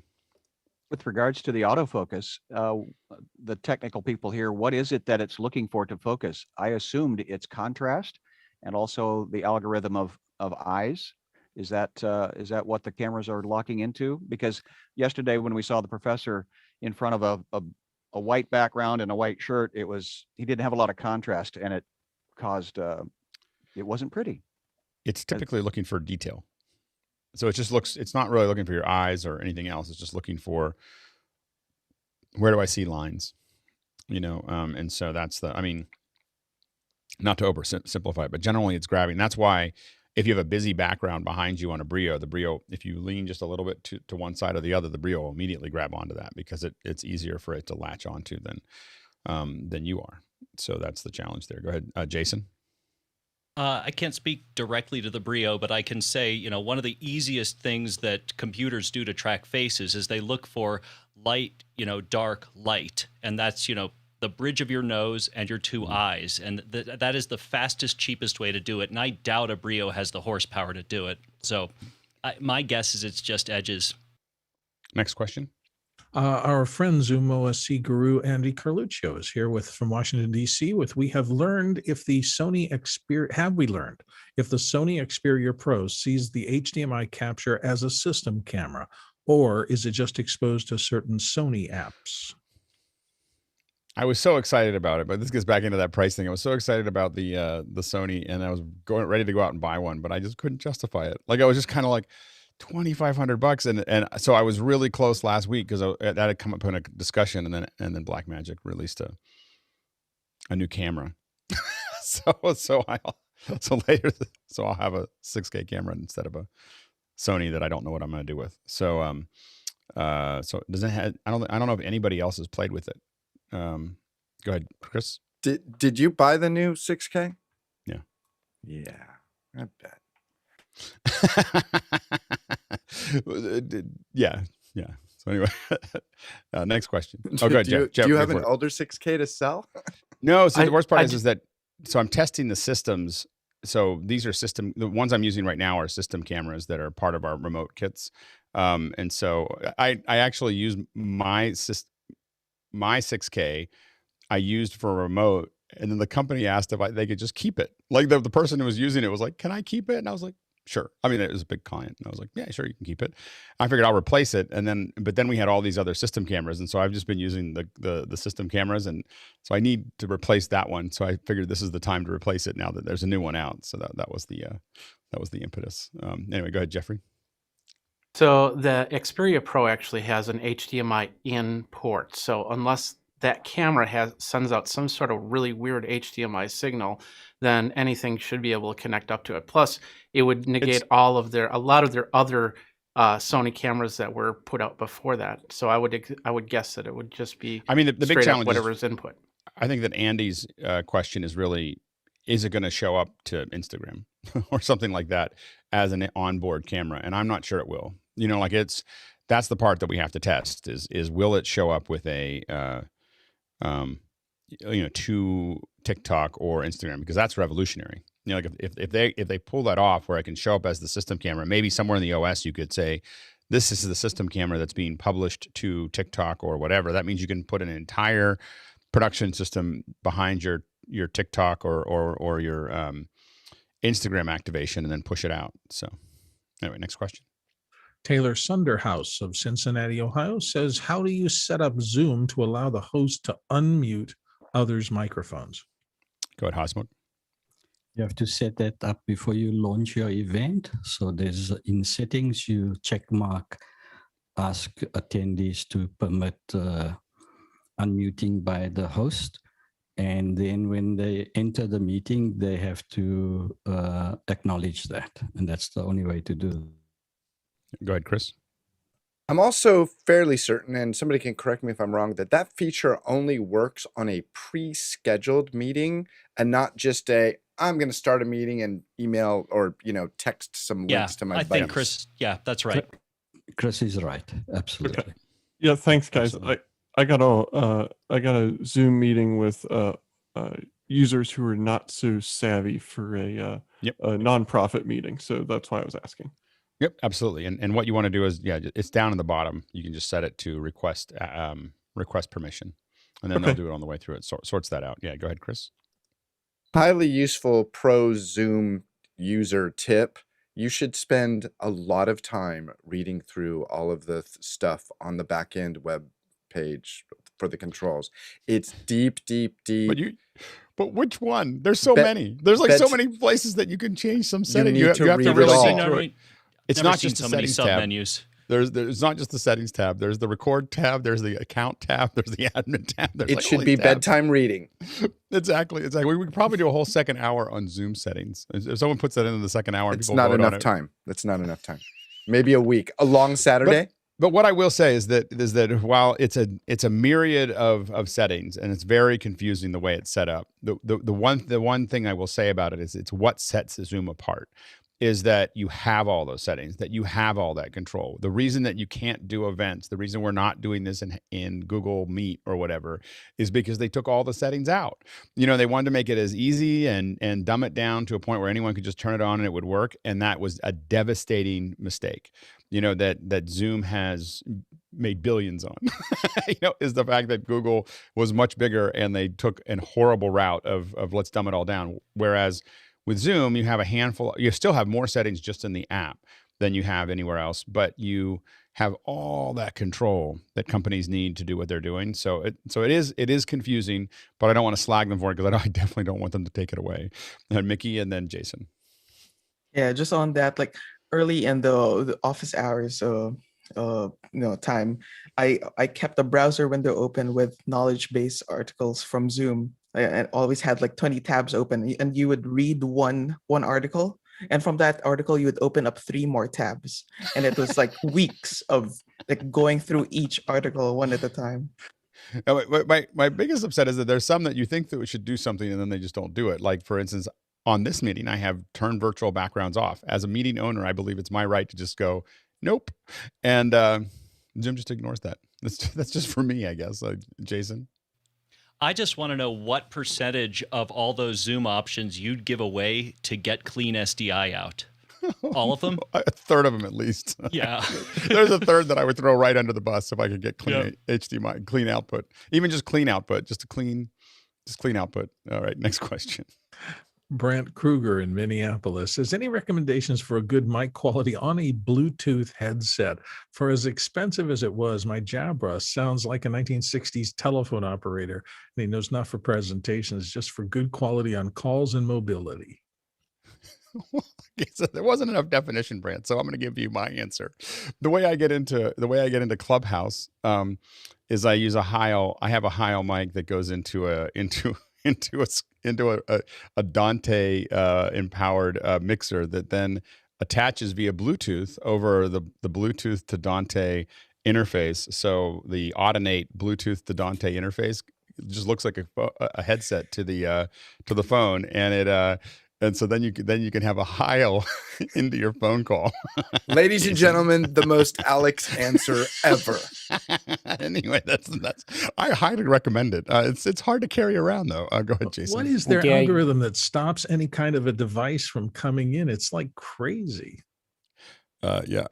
With regards to the autofocus, the technical people here, what is it that it's looking for to focus? I assumed it's contrast and also the algorithm of eyes. Is that what the cameras are locking into? Because yesterday when we saw the professor in front of a white background and a white shirt, he didn't have a lot of contrast, and it caused it wasn't pretty. It's typically looking for detail. So it's not really looking for your eyes or anything else. It's just looking for, where do I see lines? And so that's not to oversimplify it, but generally it's grabbing. That's why if you have a busy background behind you on a Brio, the Brio, if you lean just a little bit to one side or the other, the Brio will immediately grab onto that because it's easier for it to latch onto than you are. So that's the challenge there. Go ahead, Jason. I can't speak directly to the Brio, but I can say, one of the easiest things that computers do to track faces is they look for light, dark, light. And that's, the bridge of your nose and your two eyes. And that is the fastest, cheapest way to do it. And I doubt a Brio has the horsepower to do it. So my guess is it's just edges. Next question. Our friend Zumo C Guru Andy Carluccio is here from Washington, D.C. we have learned if the Sony Xperia Pro sees the HDMI capture as a system camera, or is it just exposed to certain Sony apps? I was so excited about it, but this gets back into that price thing. I was so excited about the Sony, and I was ready to go out and buy one, but I just couldn't justify it. Like I was just kind of like, $2,500, and so I was really close last week because that had come up in a discussion, and then Blackmagic released a new camera. so later, I'll have a 6K camera instead of a Sony that I don't know what I'm going to do with. So does it have? I don't know if anybody else has played with it. Go ahead, Chris. Did you buy the new 6K? Yeah. Yeah, I bet. Yeah. So anyway, next question. Oh, good. Do you have an older 6K to sell? No. So the worst part is that I'm testing the systems. So these are the ones I'm using right now are system cameras that are part of our remote kits. And so I actually use my 6K I used for a remote, and then the company asked if they could just keep it. Like the person who was using it was like, "Can I keep it?" And I was like, "Sure." I mean, it was a big client, and I was like, "Yeah, sure, you can keep it." I figured I'll replace it, but then we had all these other system cameras, and so I've just been using the system cameras, and so I need to replace that one. So I figured this is the time to replace it now that there's a new one out. So that was the impetus. Anyway, go ahead, Jeffrey. So the Xperia Pro actually has an HDMI in port. So unless that camera sends out some sort of really weird HDMI signal, then anything should be able to connect up to it. Plus, it would negate a lot of their other Sony cameras that were put out before that. So I would guess that it would just be the big challenge whatever's input. I think that Andy's question is really, is it going to show up to Instagram or something like that as an onboard camera? And I'm not sure it will. You know, like that's the part that we have to test is will it show up with a to TikTok or Instagram, because that's revolutionary. You know, like if they pull that off where I can show up as the system camera, maybe somewhere in the OS you could say, this is the system camera that's being published to TikTok or whatever. That means you can put an entire production system behind your TikTok or your Instagram activation and then push it out. So anyway, next question. Taylor Sunderhouse of Cincinnati, Ohio says, how do you set up Zoom to allow the host to unmute others' microphones? Go ahead, Hosmuk. You have to set that up before you launch your event. So there's in settings, you check mark, ask attendees to permit unmuting by the host. And then when they enter the meeting, they have to acknowledge that. And that's the only way to do it. Go ahead, Chris. I'm also fairly certain, and somebody can correct me if I'm wrong, that feature only works on a pre-scheduled meeting and not just I'm going to start a meeting and email or, text some links to my buddies. I think Chris, that's right. Chris is right. Absolutely. Okay. Yeah. Thanks, guys. Absolutely. I got a Zoom meeting with users who are not so savvy for a nonprofit meeting. So that's why I was asking. Yep, absolutely. And what you want to do is, it's down in the bottom. You can just set it to request permission, and then they'll do it on the way through. It sorts that out. Yeah, go ahead, Chris. Highly useful pro Zoom user tip. You should spend a lot of time reading through all of the stuff on the backend web page for the controls. It's deep. But which one? There's so many. There's like so many places that you can change some settings. You have to really read through it. It's not just the settings tab. Menus. There's not just the settings tab. There's the record tab. There's the account tab. There's the admin tab. It should be bedtime reading. Exactly. We could probably do a whole second hour on Zoom settings. If someone puts that into the second hour, it's not enough time. That's not enough time. Maybe a week, a long Saturday. But what I will say is that while it's a myriad of settings and it's very confusing the way it's set up, the one thing I will say about it is it's what sets Zoom apart. Is that you have all those settings, that you have all that control. The reason that you can't do events, the reason we're not doing this in Google Meet or whatever, is because they took all the settings out. They wanted to make it as easy and dumb it down to a point where anyone could just turn it on and it would work. And that was a devastating mistake. That Zoom has made billions on, is the fact that Google was much bigger and they took a horrible route of let's dumb it all down. Whereas with Zoom, you have a handful, you still have more settings just in the app than you have anywhere else, but you have all that control that companies need to do what they're doing. So it is confusing, but I don't want to slag them for it because I definitely don't want them to take it away. And Mickey and then Jason. Yeah, just on that, like early in the office hours, time, I kept the browser window open with knowledge base articles from Zoom. I always had like 20 tabs open, and you would read one article, and from that article you would open up 3 more tabs, and it was like weeks of like going through each article one at a time. My biggest upset is that there's some that you think that we should do something and then they just don't do it. Like for instance, on this meeting, I have turned virtual backgrounds off. As a meeting owner, I believe it's my right to just go nope, and Zoom just ignores that. That's just for me, I guess. Jason. I just want to know what percentage of all those Zoom options you'd give away to get clean SDI out. All of them? A third of them at least. Yeah. There's a third that I would throw right under the bus if I could get clean HDMI, clean output. Even just clean output, just clean output. All right, next question. Brant Kruger in Minneapolis says, any recommendations for a good mic quality on a Bluetooth headset? For as expensive as it was, my Jabra sounds like a 1960s telephone operator. And he knows not for presentations, just for good quality on calls and mobility. So there wasn't enough definition, Brant. So I'm going to give you my answer. The way I get into Clubhouse is I use a Heil. I have a Heil mic that goes into a Dante empowered mixer that then attaches via Bluetooth over the Bluetooth to Dante interface. So the Audinate Bluetooth to Dante interface just looks like a headset to the phone, and it and so then you can have a Heil into your phone call. Ladies and gentlemen, the most Alex answer ever. Anyway, that's I highly recommend it. It's hard to carry around though. Go ahead, Jason. What is their algorithm that stops any kind of a device from coming in? It's like crazy. Yeah.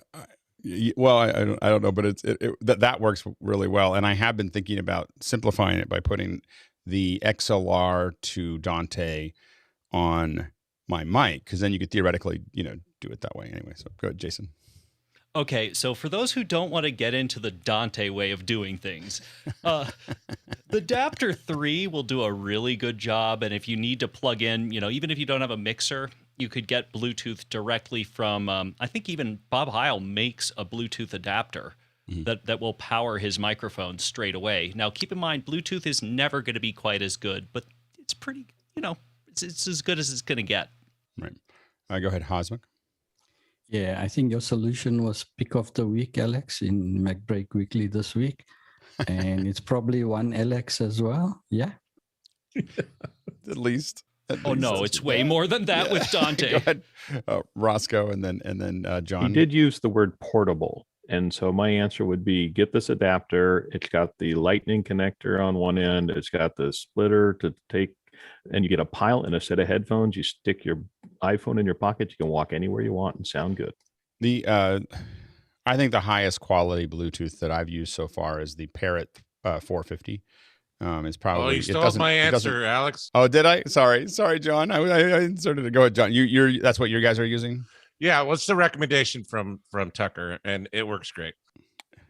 Well, I don't know, but that works really well. And I have been thinking about simplifying it by putting the XLR to Dante on my mic, because then you could theoretically, do it that way anyway. So go ahead, Jason. Okay, so for those who don't want to get into the Dante way of doing things, the Adapter 3 will do a really good job. And if you need to plug in, even if you don't have a mixer, you could get Bluetooth directly from, I think even Bob Heil makes a Bluetooth adapter that will power his microphone straight away. Now, keep in mind, Bluetooth is never going to be quite as good, but it's pretty, it's as good as it's going to get. Right. Go ahead, Hosmic. Yeah, I think your solution was pick of the week, Alex, in MacBreak Weekly this week. And it's probably one Alex as well. Yeah. At least. Oh no, it's way more than that with Dante. Go ahead, Roscoe, and then John. He did use the word portable. And so my answer would be get this adapter. It's got the lightning connector on one end. It's got the splitter to take, and you get a Pyle and a set of headphones. You stick your iPhone in your pocket. You can walk anywhere you want and sound good. I think the highest quality Bluetooth that I've used so far is the Parrot 450. It's probably. Oh, you stole my answer, Alex. Oh, did I? Sorry, John. I inserted it. Go ahead, John. That's what your guys are using. Yeah, what's the recommendation from Tucker? And it works great.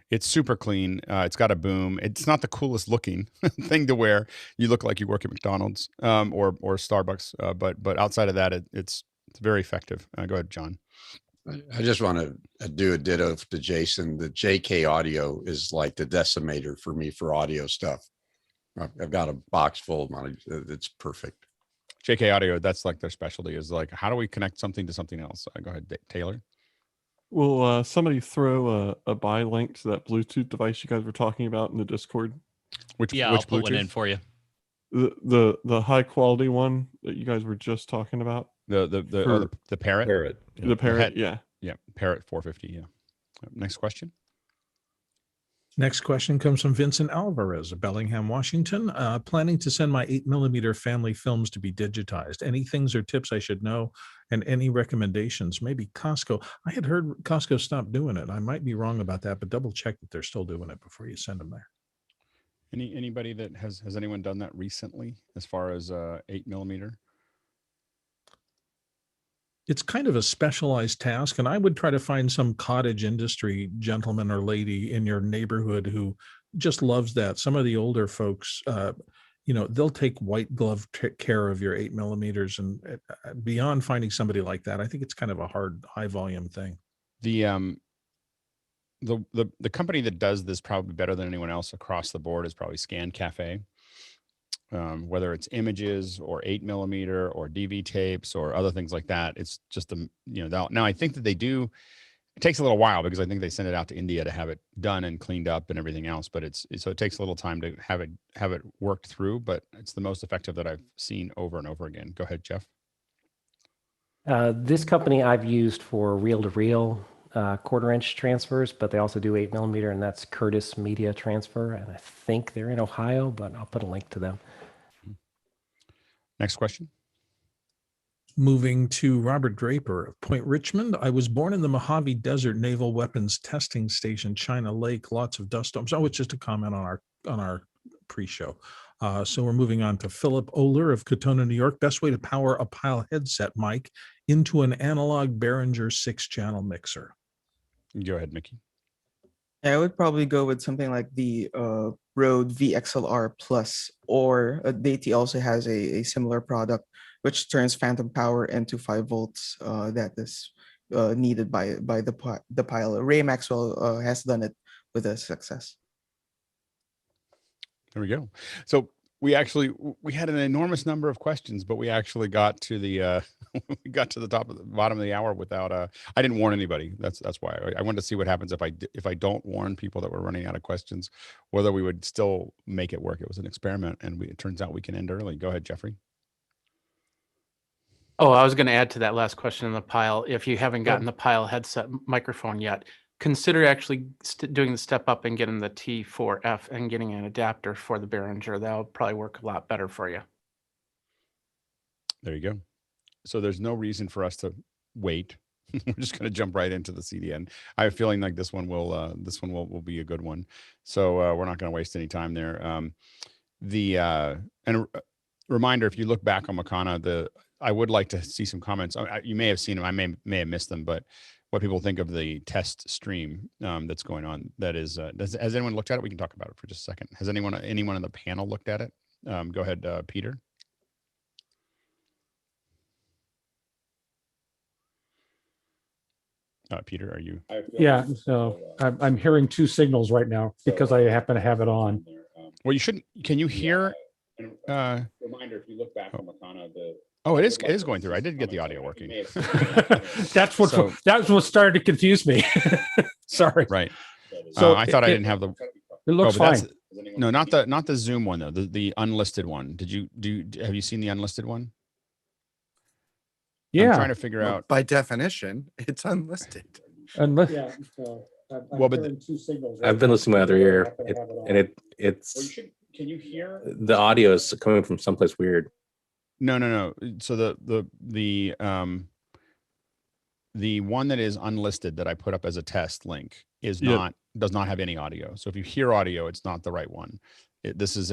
It's super clean. It's got a boom. It's not the coolest looking thing to wear. You look like you work at McDonald's or Starbucks. But outside of that, it's very effective. Go ahead, John. I just want to do a ditto to Jason. The JK Audio is like the decimator for me for audio stuff. I've got a box full of money. It's perfect. JK Audio, that's like their specialty, is like, how do we connect something to something else? Go ahead, Taylor. Will somebody throw a buy link to that Bluetooth device you guys were talking about in the Discord? Which I'll put one in for you. The high quality one that you guys were just talking about. The Parrot. Parrot. Yeah. The Parrot. Yeah. Parrot 450. Yeah. Next question. Next question comes from Vincent Alvarez of Bellingham, Washington. Planning to send my 8mm family films to be digitized. Any things or tips I should know, and any recommendations? Maybe Costco. I had heard Costco stopped doing it. I might be wrong about that, but double check that they're still doing it before you send them there. Anybody that has anyone done that recently as far as 8mm? It's kind of a specialized task, and I would try to find some cottage industry gentleman or lady in your neighborhood who just loves that. Some of the older folks, they'll take white glove care of your 8mm, and beyond finding somebody like that, I think it's kind of a high volume thing. The company that does this probably better than anyone else across the board is probably Scan Cafe. Whether it's images or 8mm or DV tapes or other things like that, it's just now I think that they do. It takes a little while because I think they send it out to India to have it done and cleaned up and everything else. But so it takes a little time to have it worked through. But it's the most effective that I've seen over and over again. Go ahead, Jeff. This company I've used for reel-to-reel quarter-inch transfers, but they also do 8mm, and that's Curtis Media Transfer. And I think they're in Ohio, but I'll put a link to them. Next question. Moving to Robert Draper of Point Richmond. I was born in the Mojave Desert Naval Weapons Testing Station, China Lake, lots of dust storms. Oh, it's just a comment on our pre-show. So we're moving on to Philip Oler of Katona, New York. Best way to power a Pyle headset mic into an analog Behringer 6-channel mixer. Go ahead, Mickey. I would probably go with something like the Rode VXLR Plus, or Deity also has a similar product which turns phantom power into 5 volts that is needed by the Pyle. Ray Maxwell has done it with a success. There we go. So we had an enormous number of questions, but we actually got to the we got to the bottom of the hour without I didn't warn anybody. That's why I wanted to see what happens if I don't warn people that we're running out of questions, whether we would still make it work. It was an experiment, and it turns out we can end early. Go ahead, Jeffrey. Oh, I was going to add to that last question in the Pyle. If you haven't gotten the Pyle headset microphone yet, consider actually doing the step up and getting the T4F and getting an adapter for the Behringer. That'll probably work a lot better for you. There you go. So there's no reason for us to wait. We're just going to jump right into the CDN. I have a feeling like this one will be a good one. So we're not going to waste any time there. Reminder, if you look back on Makana, I would like to see some comments. You may have seen them. I may have missed them, but what people think of the test stream that's going on. That is, has anyone looked at it? We can talk about it for just a second. Has anyone on the panel looked at it? Go ahead, Peter. Peter, are you? Yeah, so I'm hearing two signals right now because I happen to have it on. Well, you shouldn't. Can you hear? Reminder: if you look back on Makana, it is going through. I did get the audio working. That's what started to confuse me. Sorry. Right. So I thought I didn't have the. It looks fine. No, not the Zoom one though. The unlisted one. Have you seen the unlisted one? Yeah. I'm trying to figure out. By definition, it's unlisted. Unless. Yeah. So well, but two signals. I've been listening to my other ear, it's. Can you hear? The audio is coming from someplace weird. No. So the one that is unlisted that I put up as a test link does not have any audio. So if you hear audio, it's not the right one. This is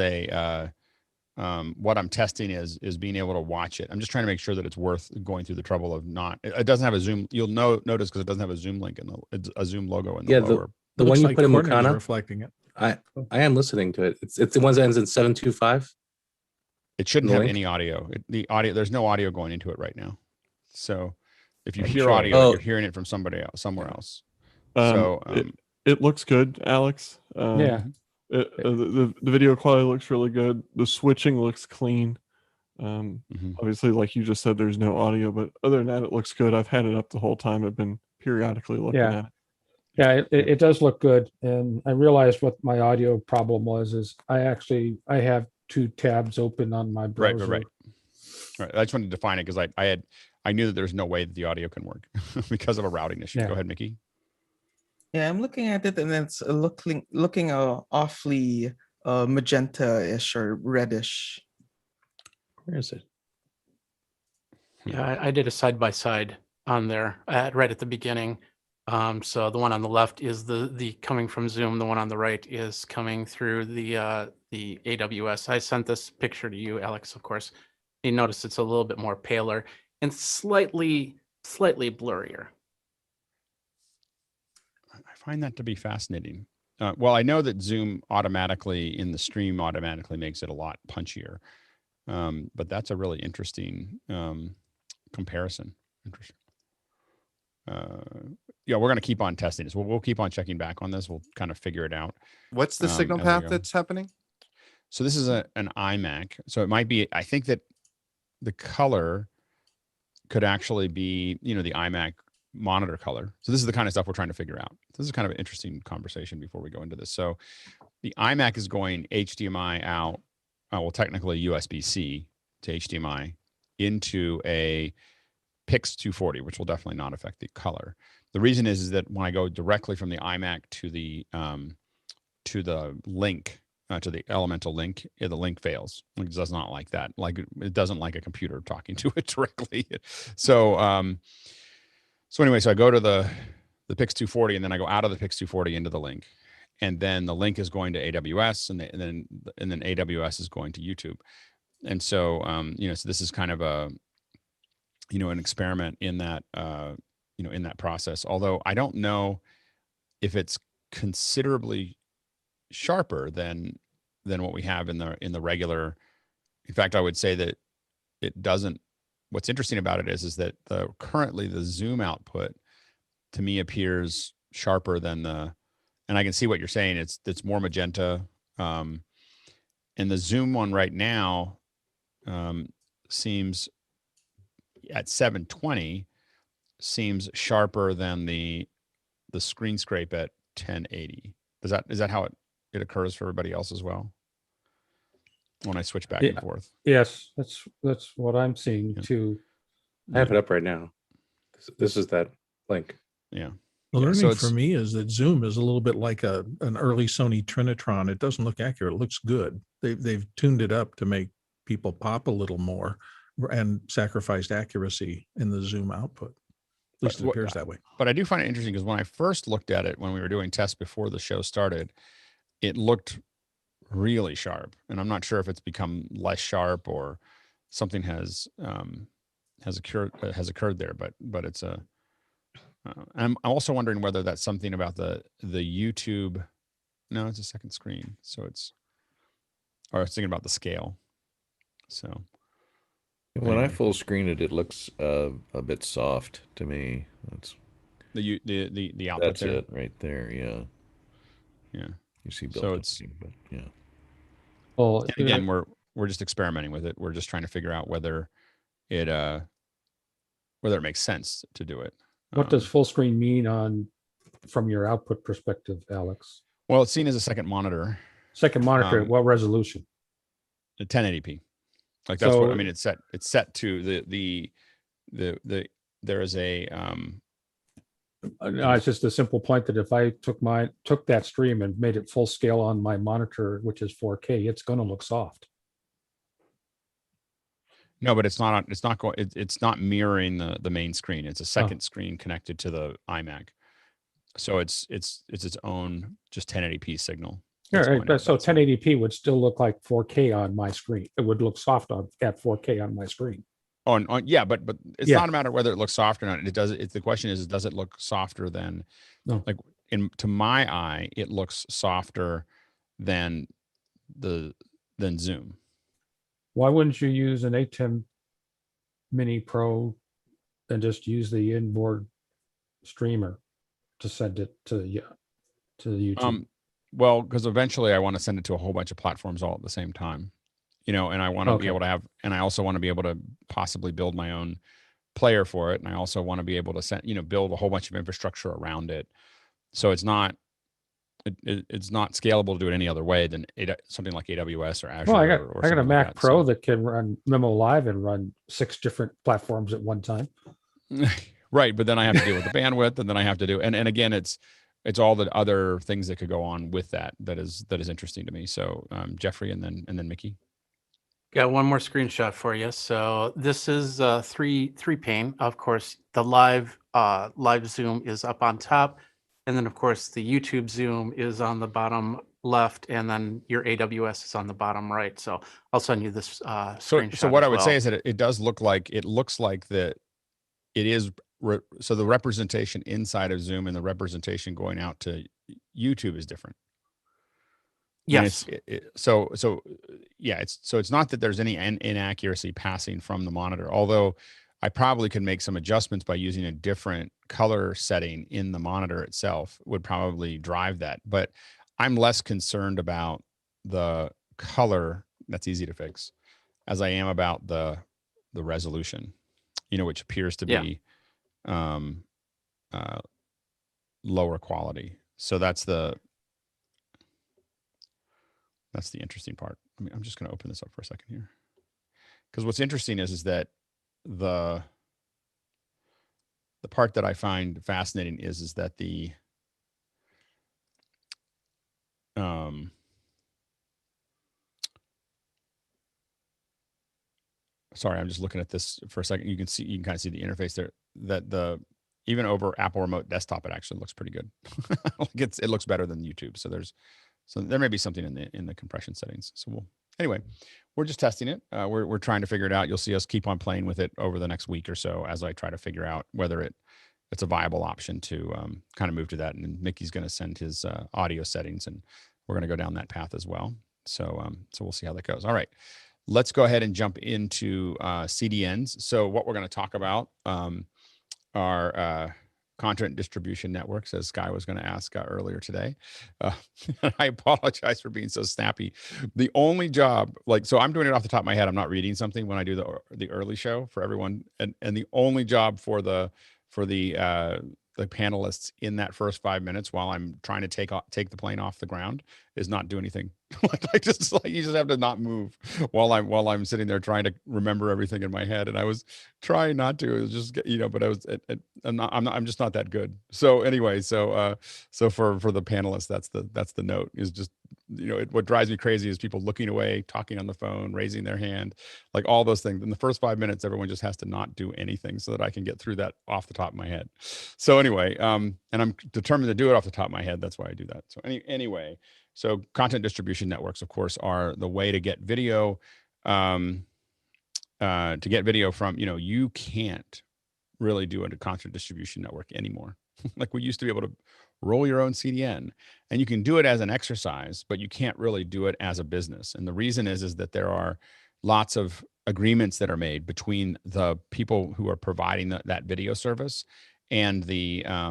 what I'm testing is being able to watch it. I'm just trying to make sure that it's worth going through the trouble of not. It doesn't have a Zoom. You'll notice because it doesn't have a Zoom link it's a Zoom logo in the lower. The one you put in Makana, reflecting it. I am listening to it. It's the one that ends in 725. It shouldn't have any audio. The audio, there's no audio going into it right now. So if you hear audio, you're hearing it from somewhere else. It looks good, Alex. Yeah. The video quality looks really good. The switching looks clean. Obviously, like you just said, there's no audio, but other than that, it looks good. I've had it up the whole time. I've been periodically looking at it. Yeah, it does look good. And I realized what my audio problem is I have two tabs open on my browser. Right. I just wanted to define it because I knew that there's no way that the audio can work because of a routing issue. Yeah. Go ahead, Mickey. Yeah, I'm looking at it and it's looking awfully magenta-ish or reddish. Where is it? Yeah, I did a side-by-side on there right at the beginning. So the one on the left is the coming from Zoom. The one on the right is coming through the AWS. I sent this picture to you, Alex, of course. You notice it's a little bit more paler and slightly blurrier. I find that to be fascinating. Well, I know that Zoom automatically in the stream automatically makes it a lot punchier. But that's a really interesting comparison. Interesting. We're going to keep on testing this. We'll keep on checking back on this. We'll kind of figure it out. What's the signal path that's happening? So this is an iMac. So it might be, I think that the color could actually be, the iMac monitor color. So this is the kind of stuff we're trying to figure out. This is kind of an interesting conversation before we go into this. So the iMac is going HDMI out, technically USB-C to HDMI into a Pix 240, which will definitely not affect the color. The reason is that when I go directly from the iMac to the link, to the elemental link, the link fails. It does not like that. Like it doesn't like a computer talking to it directly. So anyway, so I go to the Pix 240 and then I go out of the Pix 240 into the link. And then the link is going to AWS and then AWS is going to YouTube. And so, so this is kind of an experiment in that, in that process. Although I don't know if it's considerably sharper than what we have in the regular. In fact, I would say that it doesn't. What's interesting about it is that currently the Zoom output to me appears sharper than and I can see what you're saying. It's more magenta. And the Zoom one right now seems at 720 seems sharper than the screen scrape at 1080. Is that how it occurs for everybody else as well? When I switch back and forth. Yes, that's what I'm seeing too. I have it up right now. This is that link. Yeah. The learning so for me is that Zoom is a little bit like an early Sony Trinitron. It doesn't look accurate. It looks good. They've tuned it up to make people pop a little more and sacrificed accuracy in the Zoom output. At least it appears that way. But I do find it interesting because when I first looked at it, when we were doing tests before the show started, it looked really sharp. And I'm not sure if it's become less sharp or something has occurred there, but it's a, I'm also wondering whether that's something about the YouTube. No, it's a second screen. So or I was thinking about the scale. So when I full screen it, it looks a bit soft to me. That's the output. That's there. it right there. Yeah. Yeah. You see built so up, it's but yeah. Well, and again, we're just experimenting with it. We're just trying to figure out whether it makes sense to do it. What does full screen mean from your output perspective, Alex? Well, it's seen as a second monitor. Second monitor at what resolution? The 1080p. Like that's what I mean. It's set to there is a no, it's just a simple point that if I took that stream and made it full scale on my monitor, which is 4K, it's going to look soft. No, but it's not mirroring the main screen. It's a second screen connected to the iMac. So it's its own just 1080p signal. Yeah, right. So 1080p would still look like 4K on my screen. It would look soft at 4K on my screen. Yeah, but it's not a matter of whether it looks soft or not. The question is, does it look softer than like to my eye, it looks softer than Zoom. Why wouldn't you use an ATEM Mini Pro and just use the inboard streamer to send it to the YouTube? Well, because eventually I want to send it to a whole bunch of platforms all at the same time, and I want to be able to have, and I also want to be able to possibly build my own player for it. And I also want to be able to build a whole bunch of infrastructure around it. So it's not scalable to do it any other way than something like AWS or Azure. Well, I got a Mac Pro that can run Memo Live and run 6 different platforms at one time. Right, but then I have to deal with the bandwidth, and then I have to do, and again, it's all the other things that could go on with that is interesting to me. So Jeffrey, and then Mickey. Got one more screenshot for you. So this is three pane. Of course, the live zoom is up on top. And then, of course, the YouTube Zoom is on the bottom left, and then your AWS is on the bottom right. So I'll send you this screenshot. So what I would say is that it does looks like that it is. So the representation inside of Zoom and the representation going out to YouTube is different. Yes. It's not that there's any inaccuracy passing from the monitor, although I probably could make some adjustments by using a different color setting in the monitor itself would probably drive that. But I'm less concerned about the color, that's easy to fix, as I am about the resolution, which appears to be lower quality. So that's the interesting part. I mean, I'm just going to open this up for a second here, because what's interesting is that the part that I find fascinating is that sorry, I'm just looking at this for a second. You can kind of see the interface there, that even over Apple Remote Desktop, it actually looks pretty good. It looks better than YouTube. So there may be something in the compression settings. So we're just testing it. We're trying to figure it out. You'll see us keep on playing with it over the next week or so as I try to figure out whether it's a viable option to kind of move to that. And Mickey's going to send his audio settings, and we're going to go down that path as well. So we'll see how that goes. All right, let's go ahead and jump into CDNs. So what we're going to talk about are content distribution networks, as Sky was going to ask earlier today. I apologize for being so snappy. The only job, like, so I'm doing it off the top of my head. I'm not reading something when I do the early show for everyone. And the only job for the panelists in that first 5 minutes while I'm trying to take the plane off the ground is not do anything. like you just have to not move while I'm sitting there trying to remember everything in my head. And I was trying not to. It was just, but I was I'm just not that good. So anyway, so for the panelists, that's the note, is just, what drives me crazy is people looking away, talking on the phone, raising their hand, like all those things. In the first 5 minutes, everyone just has to not do anything so that I can get through that off the top of my head. So anyway, and I'm determined to do it off the top of my head. That's why I do that. So anyway, so content distribution networks, of course, are the way to get video, from, you can't really do a content distribution network anymore. Like, we used to be able to roll your own CDN, and you can do it as an exercise, but you can't really do it as a business. And the reason is that there are lots of agreements that are made between the people who are providing that video service and your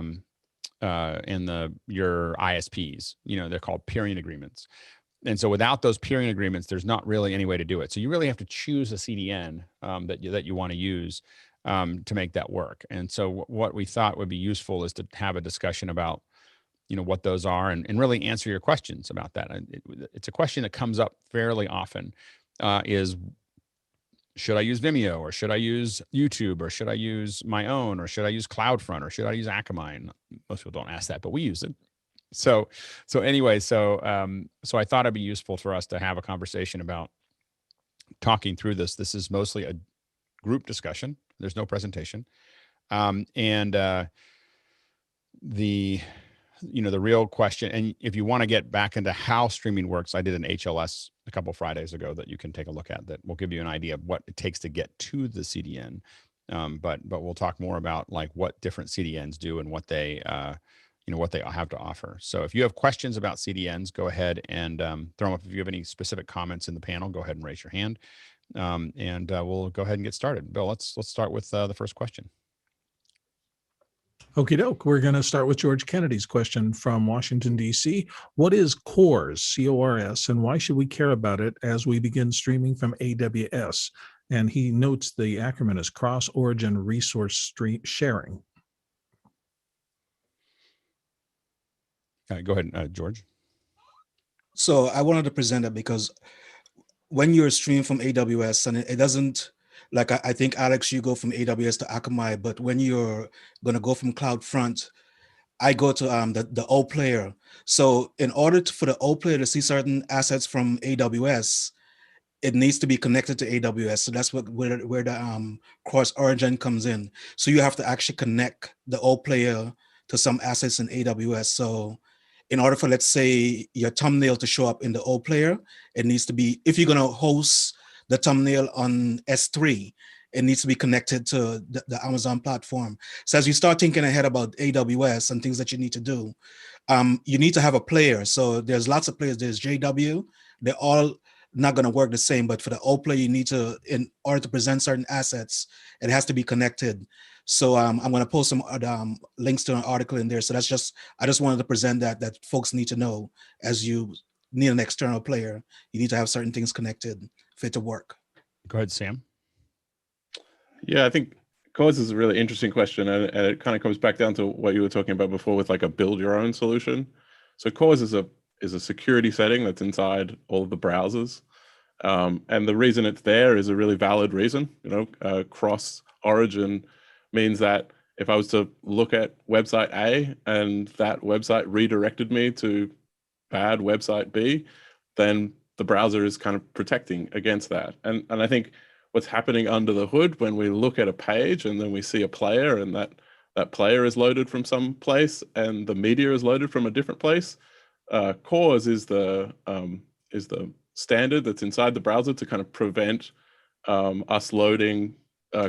ISPs. They're called peering agreements. And so without those peering agreements, there's not really any way to do it. So you really have to choose a CDN that you want to use to make that work. And so what we thought would be useful is to have a discussion about, what those are, and really answer your questions about that. It's a question that comes up fairly often, is, should I use Vimeo, or should I use YouTube, or should I use my own, or should I use CloudFront, or should I use Akamai? Most people don't ask that, but we use it. So anyway, so I thought it'd be useful for us to have a conversation about talking through this. This is mostly a group discussion. There's no presentation. The real question, and if you want to get back into how streaming works, I did an HLS a couple Fridays ago that you can take a look at, that will give you an idea of what it takes to get to the CDN. But we'll talk more about like what different CDNs do and what they what they have to offer. So if you have questions about CDNs, go ahead and throw them up. If you have any specific comments in the panel, go ahead and raise your hand, and we'll go ahead and get started. Bill, let's start with the first question. Okie doke. We're going to start with George Kennedy's question from Washington, D.C. What is CORS, C-O-R-S, and why should we care about it as we begin streaming from AWS? And he notes the acronym is Cross-Origin Resource Sharing. Go ahead, George. So I wanted to present it because when you're streaming from AWS, and it doesn't, like I think, Alex, you go from AWS to Akamai, but when you're going to go from CloudFront, I go to the O player. So in order for the O player to see certain assets from AWS, it needs to be connected to AWS. So that's where the cross origin comes in. So you have to actually connect the O player to some assets in AWS. So in order for, let's say, your thumbnail to show up in the O player, it needs to be, if you're going to host the thumbnail on S3, it needs to be connected to the Amazon platform. So as you start thinking ahead about AWS and things that you need to do, you need to have a player. So there's lots of players. There's JW. They're all not going to work the same, but for the O player, you need to, in order to present certain assets, it has to be connected. So I'm going to post some links to an article in there. So that's just, I just wanted to present that folks need to know. As you need an external player, you need to have certain things connected for it to work. Go ahead, Sam. Yeah, I think CORS is a really interesting question, and it kind of comes back down to what you were talking about before with like a build your own solution. So CORS is a security setting that's inside all of the browsers. And the reason it's there is a really valid reason. Cross origin means that if I was to look at website A and that website redirected me to bad website B, then the browser is kind of protecting against that. And I think what's happening under the hood when we look at a page and then we see a player, and that player is loaded from some place and the media is loaded from a different place, CORS is the standard that's inside the browser to kind of prevent us loading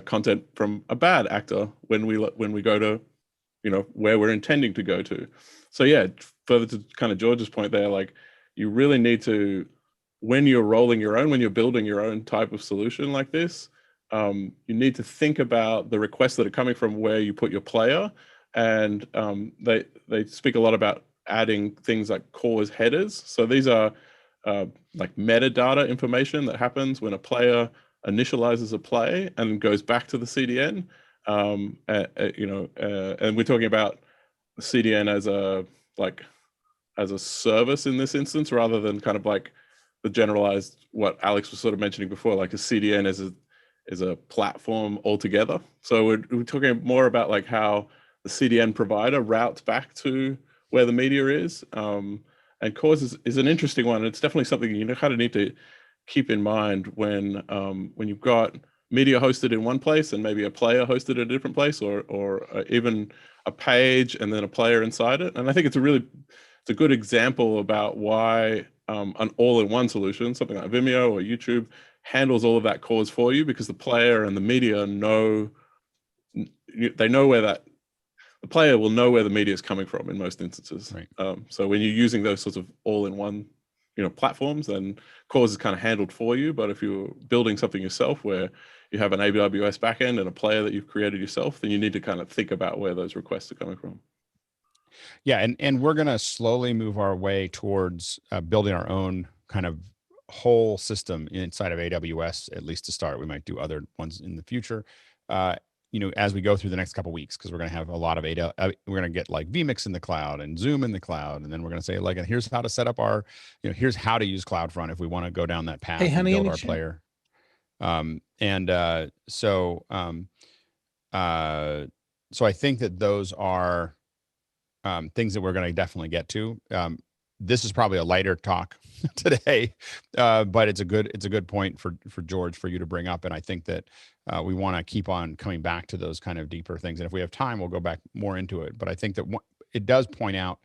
content from a bad actor when we go to, where we're intending to go to. So yeah, further to kind of George's point there, like you really need to, when you're rolling your own, when you're building your own type of solution like this, you need to think about the requests that are coming from where you put your player, and they speak a lot about adding things like cause headers. So these are like metadata information that happens when a player initializes a play and goes back to the CDN. And we're talking about the CDN as a service in this instance, rather than kind of like the generalized, what Alex was sort of mentioning before, like a CDN is a platform altogether. So we're talking more about like how the CDN provider routes back to where the media is. And cause is an interesting one. It's definitely something you kind of need to keep in mind when you've got media hosted in one place and maybe a player hosted at a different place, or even a page and then a player inside it. And I think it's a good example about why an all-in-one solution, something like Vimeo or YouTube, handles all of that cause for you, because the player and the media know where the player will know where the media is coming from in most instances. Right. So when you're using those sorts of all-in-one platforms, then cause is kind of handled for you. But if you're building something yourself where you have an AWS backend and a player that you've created yourself, then you need to kind of think about where those requests are coming from. Yeah, and we're going to slowly move our way towards building our own kind of whole system inside of AWS, at least to start. We might do other ones in the future, as we go through the next couple of weeks, because we're going to have a lot of we're going to get like vMix in the cloud and Zoom in the cloud, and then we're going to say like, and here's how to set up our, here's how to use CloudFront if we want to go down that path and build our player. So I think that those are things that we're going to definitely get to. This is probably a lighter talk today, but it's a good point for George, for you to bring up. And I think that we want to keep on coming back to those kind of deeper things. And if we have time, we'll go back more into it. But I think that it does point out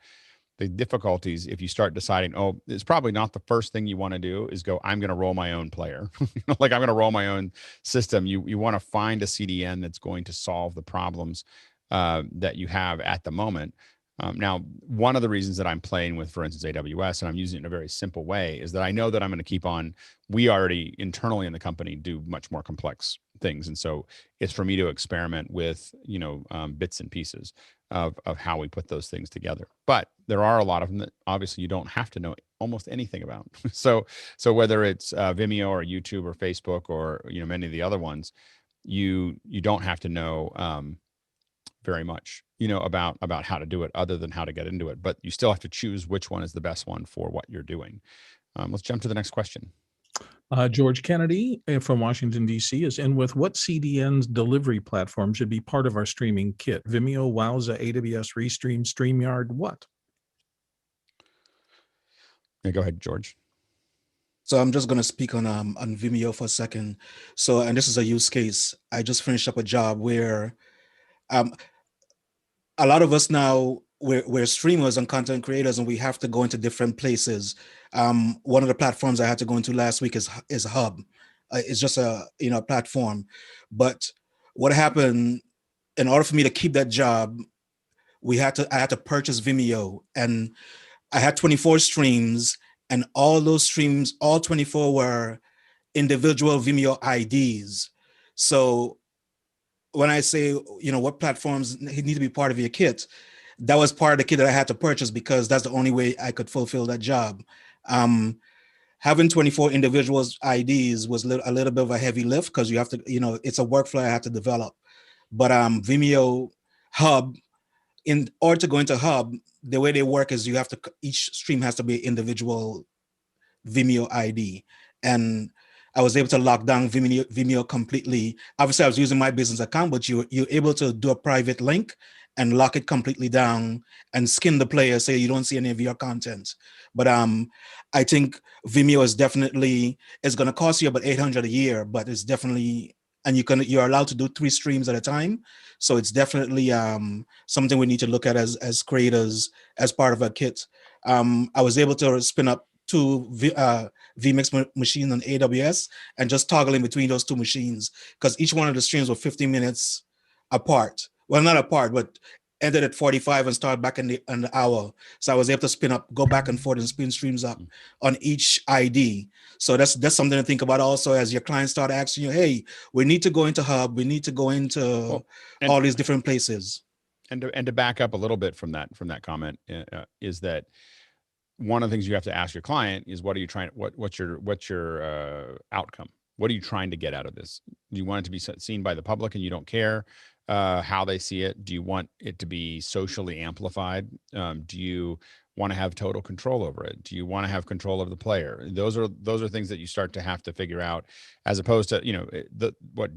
the difficulties if you start deciding, oh, it's probably not the first thing you want to do is go, I'm going to roll my own player. Like I'm going to roll my own system. You want to find a CDN that's going to solve the problems that you have at the moment. Now, one of the reasons that I'm playing with, for instance, AWS, and I'm using it in a very simple way, is that I know that I'm going to keep on, we already internally in the company do much more complex things. And so it's for me to experiment with, bits and pieces of how we put those things together. But there are a lot of them that obviously you don't have to know almost anything about. So whether it's Vimeo or YouTube or Facebook or, many of the other ones, you don't have to know very much, about how to do it, other than how to get into it. But you still have to choose which one is the best one for what you're doing. Let's jump to the next question. George Kennedy from Washington, D.C. is in with, what CDN's delivery platform should be part of our streaming kit? Vimeo, Wowza, AWS, Restream, StreamYard, what? Yeah, go ahead, George. So I'm just going to speak on Vimeo for a second. So, and this is a use case. I just finished up a job where a lot of us now, we're streamers and content creators, and we have to go into different places. One of the platforms I had to go into last week is Hub. It's just a platform. But what happened, in order for me to keep that job, I had to purchase Vimeo, and I had 24 streams, and all those streams, all 24 were individual Vimeo IDs. So when I say, what platforms need to be part of your kit, that was part of the kit that I had to purchase, because that's the only way I could fulfill that job. Having 24 individuals IDs was a little bit of a heavy lift, because you have to, it's a workflow I have to develop. But Vimeo Hub, in order to go into Hub, the way they work is each stream has to be an individual Vimeo ID. And I was able to lock down Vimeo completely. Obviously, I was using my business account, but you're able to do a private link and lock it completely down and skin the player, so you don't see any of your content. But I think Vimeo is definitely, it's going to cost you about $800 a year, but it's definitely, and you're allowed to do 3 streams at a time. So it's definitely something we need to look at as creators, as part of a kit. I was able to spin up 2 vMix machines on AWS and just toggling between those 2 machines, because each one of the streams were 15 minutes apart. Well, not apart, but ended at 45 and started back in the hour. So I was able to go back and forth and spin streams up on each ID. So that's something to think about also, as your clients start asking you, hey, we need to go into Hub, we need to go into all these different places. And to back up a little bit from that comment is that one of the things you have to ask your client is, what are you trying? What's your outcome? What are you trying to get out of this? Do you want it to be seen by the public and you don't care how they see it? Do you want it to be socially amplified? Do you want to have total control over it? Do you want to have control of the player? Those are things that you start to have to figure out, as opposed to, what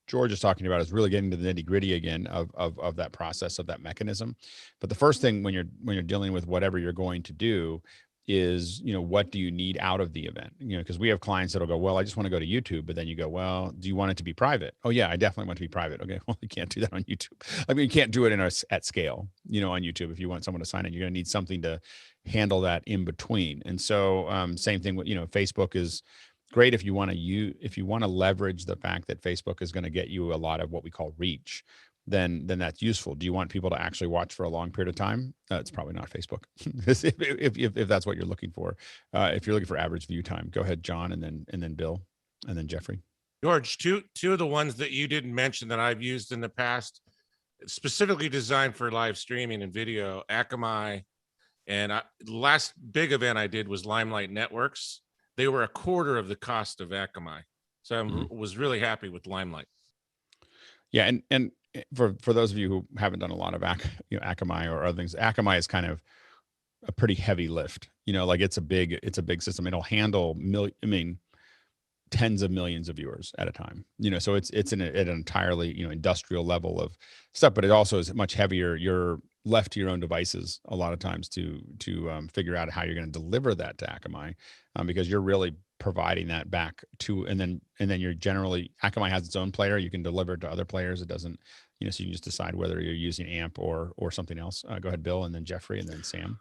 George is talking about is really getting to the nitty gritty again of that process, of that mechanism. But the first thing when you're dealing with whatever you're going to do is, what do you need out of the event? Because we have clients that'll go, well, I just want to go to YouTube. But then you go, well, do you want it to be private? Oh yeah, I definitely want it to be private. Okay, well, you can't do that on YouTube. I mean, you can't do it at scale, on YouTube. If you want someone to sign in, you're going to need something to handle that in between. And so same thing with, Facebook is great if you want to leverage the fact that Facebook is going to get you a lot of what we call reach. Then that's useful. Do you want people to actually watch for a long period of time? It's probably not Facebook. if that's what you're looking for. If you're looking for average view time, go ahead, John, and then Bill, and then Jeffrey. George, two of the ones that you didn't mention that I've used in the past, specifically designed for live streaming and video, Akamai, and the last big event I did was Limelight Networks. They were a quarter of the cost of Akamai, so I was really happy with Limelight. Yeah, and for those of you who haven't done a lot of Akamai or other things, Akamai is kind of a pretty heavy lift. Like it's a big system. It'll handle tens of millions of viewers at a time. So it's at an entirely industrial level of stuff, but it also is much heavier. You're left to your own devices a lot of times to figure out how you're going to deliver that to Akamai, because you're really providing that back to, and then you're generally, Akamai has its own player. You can deliver it to other players. It doesn't, so you can just decide whether you're using AMP or something else. Go ahead, Bill, and then Jeffrey, and then Sam.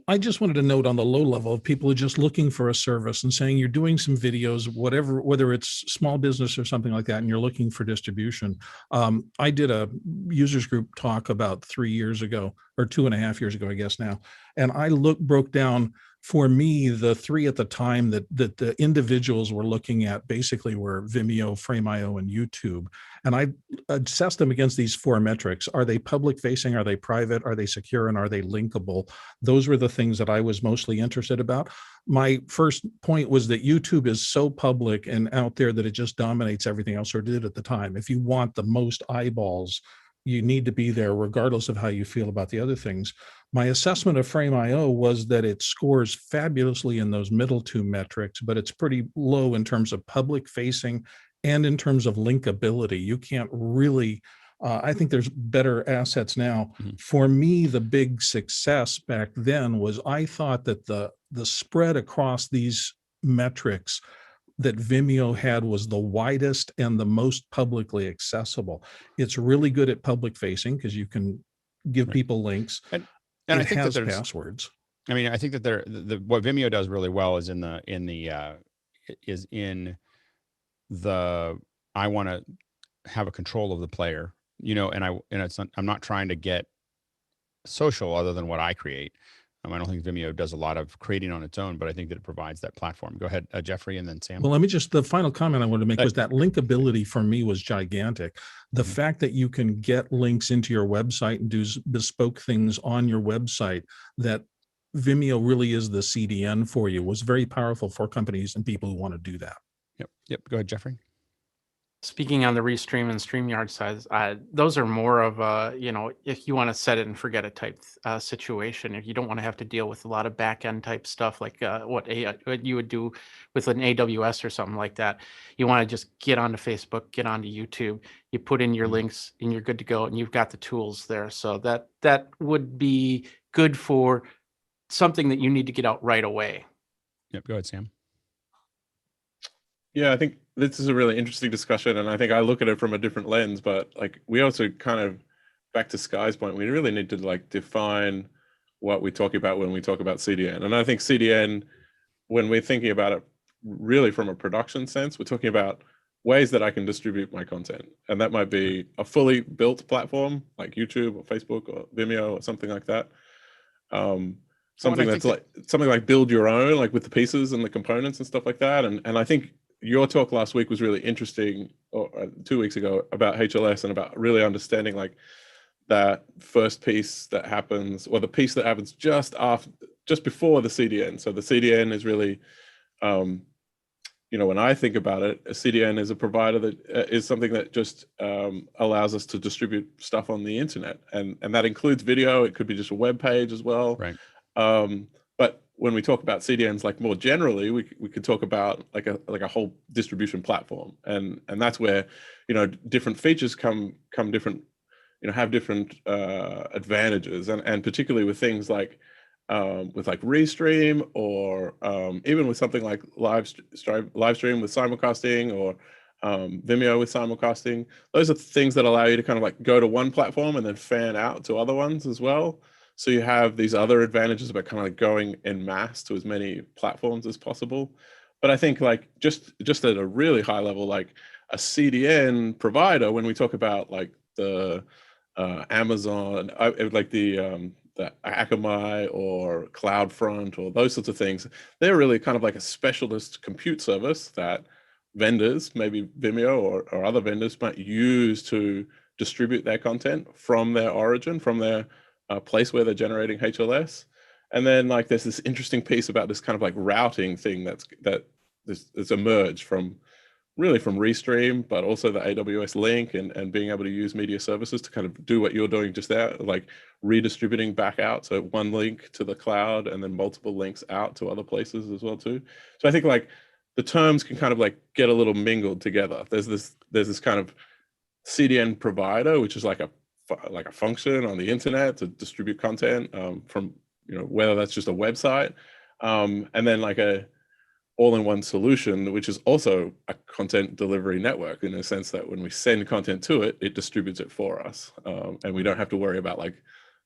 I just wanted to note on the low level of people who are just looking for a service and saying you're doing some videos, whether it's small business or something like that, and you're looking for distribution. I did a users group talk about 3 years ago, or 2.5 years ago, I guess now. And I broke down, for me, the three at the time that the individuals were looking at basically were Vimeo, Frame.io, and YouTube. And I assessed them against these 4 metrics. Are they public facing? Are they private? Are they secure? And are they linkable? Those were the things that I was mostly interested about. My first point was that YouTube is so public and out there that it just dominates everything else, or did at the time. If you want the most eyeballs, you need to be there regardless of how you feel about the other things. My assessment of Frame.io was that it scores fabulously in those middle 2 metrics, but it's pretty low in terms of public facing and in terms of linkability. You can't really, I think there's better assets now. For me, the big success back then was I thought that the spread across these metrics that Vimeo had was the widest and the most publicly accessible. It's really good at public facing because you can give people links, and I think has that there's passwords. I mean, I think that what Vimeo does really well is in the I want to have a control of the player, and I'm not trying to get social other than what I create. I don't think Vimeo does a lot of creating on its own, but I think that it provides that platform. Go ahead, Jeffrey, and then Sam. Well, the final comment I wanted to make was that linkability for me was gigantic. The fact that you can get links into your website and do bespoke things on your website, that Vimeo really is the CDN for you, was very powerful for companies and people who want to do that. Yep. Go ahead, Jeffrey. Speaking on the Restream and StreamYard size, those are more of a, if you want to set it and forget it type situation. If you don't want to have to deal with a lot of back end type stuff like what you would do with an AWS or something like that. You want to just get onto Facebook, get onto YouTube, you put in your links and you're good to go, and you've got the tools there. So that would be good for something that you need to get out right away. Yep. Go ahead, Sam. Yeah, I think this is a really interesting discussion, and I think I look at it from a different lens, but we also kind of, back to Sky's point, we really need to define what we talk about when we talk about CDN. And I think CDN, when we're thinking about it really from a production sense, we're talking about ways that I can distribute my content. And that might be a fully built platform like YouTube or Facebook or Vimeo or something like that. Something like build your own, like with the pieces and the components and stuff like that. And I think your talk last week was really interesting, or 2 weeks ago, about HLS and about really understanding that first piece that happens, or the piece that happens just before the CDN. So the CDN is really, when I think about it, a CDN is a provider that is something that just allows us to distribute stuff on the internet, and that includes video. It could be just a web page as well. Right. But when we talk about CDNs, like more generally, we could talk about like a whole distribution platform, and that's where different features come different, have different advantages, and particularly with things like with like Restream, or even with something like live stream with simulcasting, or Vimeo with simulcasting. Those are things that allow you to kind of like go to one platform and then fan out to other ones as well. So you have these other advantages about kind of like going en masse to as many platforms as possible. But I think like just at a really high level, like a CDN provider, when we talk about like the Amazon, like the Akamai or CloudFront or those sorts of things, they're really kind of like a specialist compute service that vendors, maybe Vimeo or other vendors, might use to distribute their content from their origin, from their place where they're generating HLS. And then like there's this interesting piece about this kind of like routing thing that's emerged from Restream, but also the AWS link, and being able to use media services to kind of do what you're doing just there, like redistributing back out. So one link to the cloud and then multiple links out to other places as well too. So I think like the terms can kind of like get a little mingled together. There's this kind of CDN provider, which is like a function on the internet to distribute content from, whether that's just a website, and then like a all-in-one solution, which is also a content delivery network, in a sense that when we send content to it, it distributes it for us, and we don't have to worry about like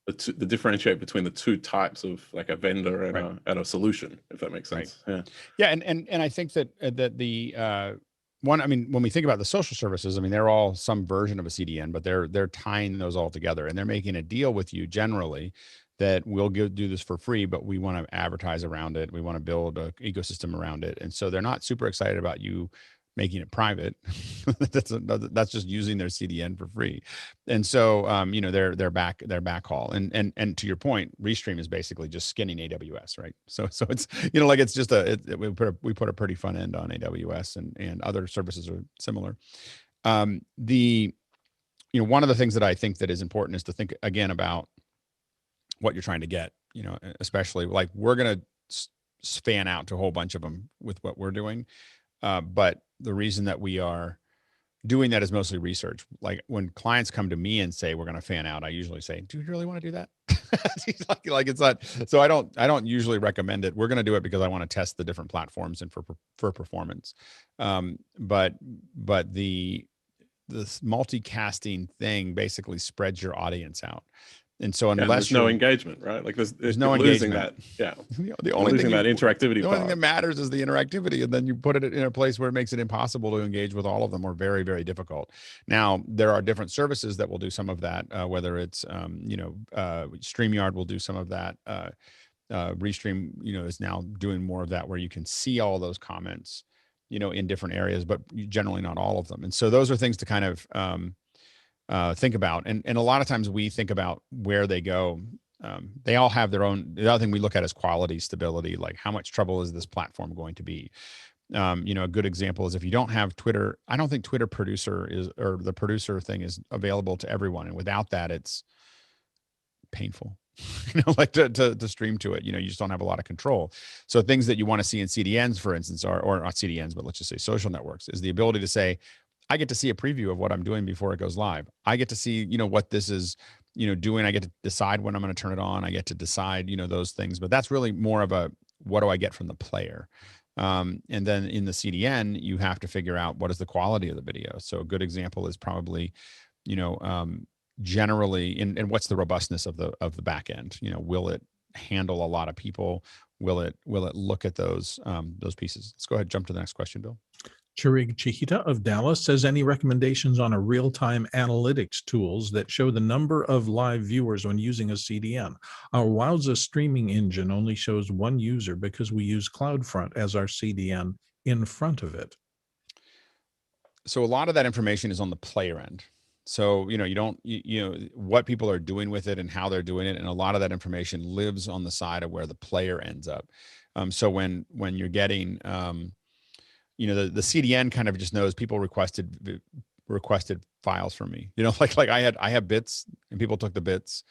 the differentiate between the two types of like a vendor and a solution, if that makes sense. Right. And I think that the one, I mean, when we think about the social services, I mean, they're all some version of a CDN, but they're tying those all together, and they're making a deal with you generally that we'll do this for free, but we want to advertise around it. We want to build an ecosystem around it. And so they're not super excited about you making it private. That's just using their CDN for free. And so, their backhaul, and to your point, Restream is basically just skinning AWS, right? So it's, like it's just we put a pretty fun end on AWS, and other services are similar. One of the things that I think that is important is to think again about what you're trying to get, especially like we're going to fan out to a whole bunch of them with what we're doing. But the reason that we are doing that is mostly research. Like when clients come to me and say, we're going to fan out, I usually say, do you really want to do that? like it's not, so I don't usually recommend it. We're going to do it because I want to test the different platforms and for performance. But this multicasting thing basically spreads your audience out. And so unless there's no engagement, right? Like there's no losing engagement. that. Yeah. The only thing that interactivity. The only thing that matters is the interactivity. And then you put it in a place where it makes it impossible to engage with all of them, or very, very difficult. Now, there are different services that will do some of that, whether it's, StreamYard will do some of that. Restream, is now doing more of that, where you can see all those comments, in different areas, but generally not all of them. And so those are things to kind of, think about. And a lot of times we think about where they go. They all have their own. The other thing we look at is quality, stability, like how much trouble is this platform going to be? A good example is if you don't have Twitter, I don't think Twitter producer or the producer thing is available to everyone. And without that, it's painful, like to stream to it, you just don't have a lot of control. So things that you want to see in CDNs, for instance, or not CDNs, but let's just say social networks, is the ability to say, I get to see a preview of what I'm doing before it goes live. I get to see, what this is, doing. I get to decide when I'm going to turn it on. I get to decide, those things. But that's really more of a, what do I get from the player? And then in the CDN, you have to figure out what is the quality of the video. So a good example is probably, generally, and what's the robustness of the back end? Will it handle a lot of people? Will it look at those pieces? Let's go ahead and jump to the next question, Bill. Chirig Chihita of Dallas says, any recommendations on a real-time analytics tools that show the number of live viewers when using a CDN? Our Wowza streaming engine only shows one user because we use CloudFront as our CDN in front of it. So a lot of that information is on the player end. So, you know, you know, what people are doing with it and how they're doing it. And a lot of that information lives on the side of where the player ends up. So when you're getting, you know, the CDN kind of just knows people requested files from me, you know, like I have bits and people took the bits.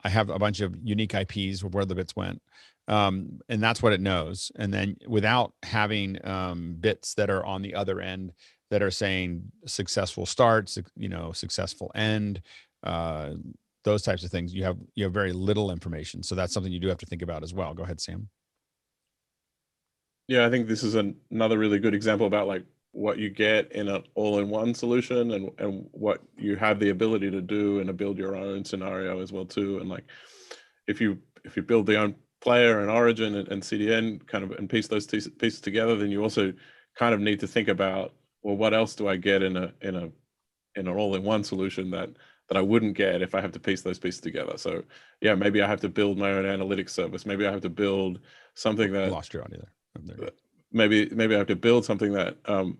I have a bunch of unique IPs where the bits went. And that's what it knows. And then without having bits that are on the other end that are saying successful start, you know, successful end, those types of things, you have very little information. So that's something you do have to think about as well. Go ahead, Sam. Yeah, I think this is another really good example about like what you get in an all-in-one solution and what you have the ability to do in a build your own scenario as well too. And like if you build the own player and origin and CDN kind of and piece those pieces together, then you also kind of need to think about, well, what else do I get in an all-in-one solution that I wouldn't get if I have to piece those pieces together. So yeah, maybe I have to build my own analytics service. Maybe I have to build something that lost your audio there. Maybe I have to build something that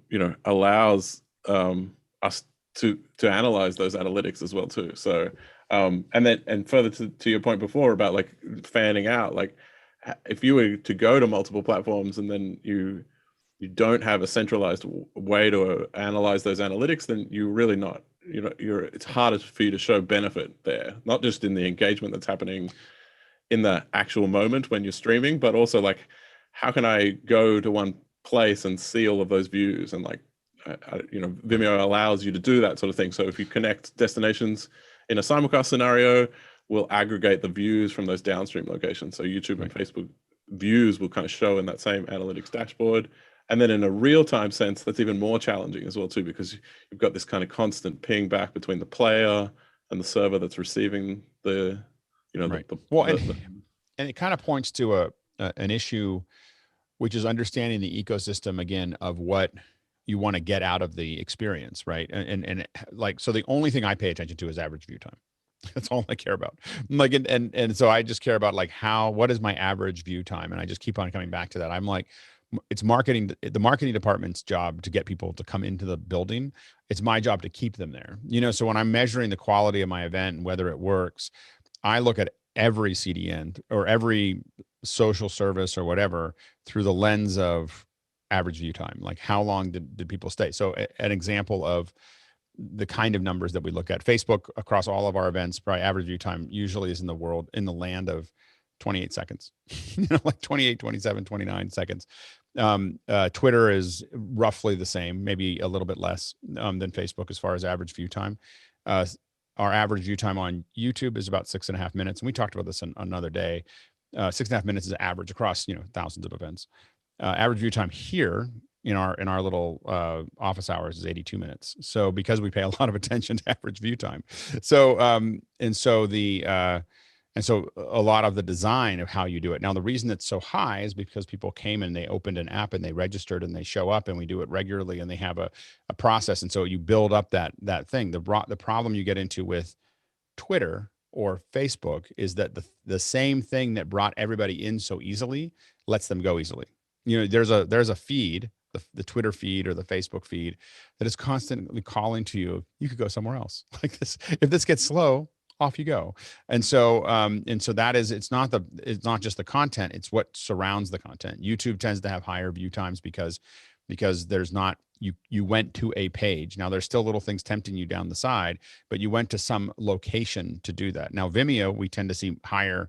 you know, allows us to analyze those analytics as well too. So and further to your point before about like fanning out, like if you were to go to multiple platforms and then you don't have a centralized way to analyze those analytics, then you're really not, you know, it's harder for you to show benefit there, not just in the engagement that's happening in the actual moment when you're streaming, but also like, how can I go to one place and see all of those views? And like, you know, Vimeo allows you to do that sort of thing. So if you connect destinations in a simulcast scenario, we'll aggregate the views from those downstream locations. So YouTube and Facebook views will kind of show in that same analytics dashboard. And then in a real-time sense, that's even more challenging as well too, because you've got this kind of constant ping back between the player and the server that's receiving the, you know, and it kind of points to an issue, which is understanding the ecosystem again of what you want to get out of the experience, right? And like, so the only thing I pay attention to is average view time. That's all I care about. Like, and so I just care about like what is my average view time? And I just keep on coming back to that. I'm like, it's the marketing department's job to get people to come into the building. It's my job to keep them there. You know, so when I'm measuring the quality of my event and whether it works, I look at every CDN or every social service or whatever through the lens of average view time. Like how long did people stay? So an example of the kind of numbers that we look at, Facebook across all of our events, probably average view time usually is in the land of 28 seconds, you know, like 28, 27, 29 seconds. Twitter is roughly the same, maybe a little bit less than Facebook as far as average view time. Our average view time on YouTube is about 6.5 minutes. And we talked about this on another day. 6.5 minutes is average across, you know, thousands of events. Average view time here in our little office hours is 82 minutes. So because we pay a lot of attention to average view time. So and so a lot of the design of how you do it. Now, the reason it's so high is because people came and they opened an app and they registered and they show up and we do it regularly and they have a process. And so you build up that thing. The problem you get into with Twitter or Facebook is that the same thing that brought everybody in so easily lets them go easily. You know, there's a feed, the Twitter feed or the Facebook feed that is constantly calling to you. You could go somewhere else like this. If this gets slow, off you go. And so that is, it's not just the content, it's what surrounds the content. YouTube tends to have higher view times because there's not, you went to a page. Now there's still little things tempting you down the side, but you went to some location to do that. Now Vimeo, we tend to see higher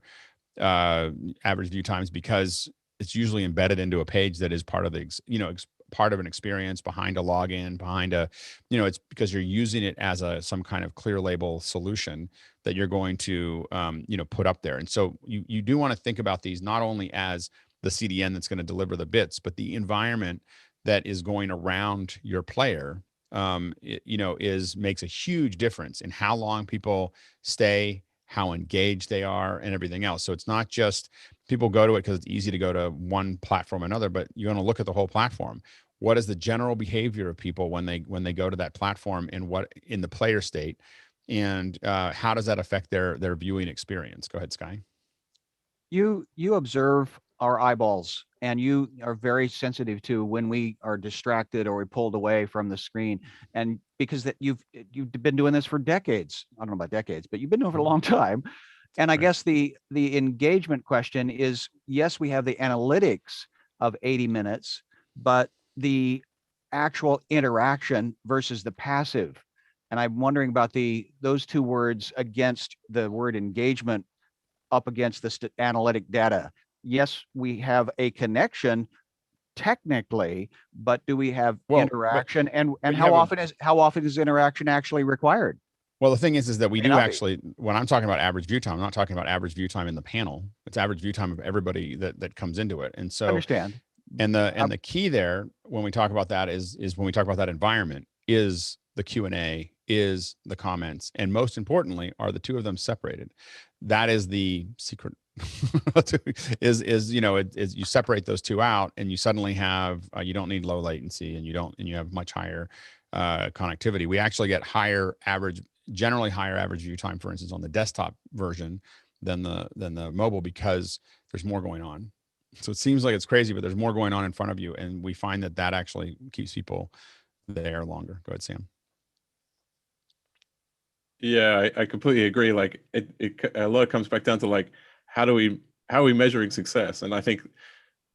average view times because it's usually embedded into a page that is part of the, you know, part of an experience, behind a login, behind a, you know, it's because you're using it as some kind of clear label solution that you're going to, you know, put up there. And so you do want to think about these not only as the CDN that's going to deliver the bits, but the environment that is going around your player, you know, makes a huge difference in how long people stay, how engaged they are, and everything else. So it's not just people go to it because it's easy to go to one platform or another, but you're going to look at the whole platform. What is the general behavior of people when they go to that platform and what in the player state, and how does that affect their viewing experience? Go ahead, Sky. You observe our eyeballs, and you are very sensitive to when we are distracted or we pulled away from the screen. And because that you've been doing this for decades. I don't know about decades, but you've been doing it for a long time. And I guess the engagement question is, yes, we have the analytics of 80 minutes, but the actual interaction versus the passive. And I'm wondering about those two words against the word engagement up against the analytic data. Yes, we have a connection technically, but do we have interaction? And how often is interaction actually required? Well, the thing is that we do actually, when I'm talking about average view time, I'm not talking about average view time in the panel. It's average view time of everybody that comes into it. And so understand. And the key there when we talk about that is when we talk about that environment is the Q&A, is the comments, and most importantly, are the two of them separated? That is the secret. is you separate those two out, and you suddenly have you don't need low latency, and you have much higher connectivity. We actually get generally higher average view time, for instance, on the desktop version than the mobile, because there's more going on. So it seems like it's crazy, but there's more going on in front of you, and we find that actually keeps people there longer. Go ahead, Sam. Yeah, I completely agree. Like a lot comes back down to like how are we measuring success? And I think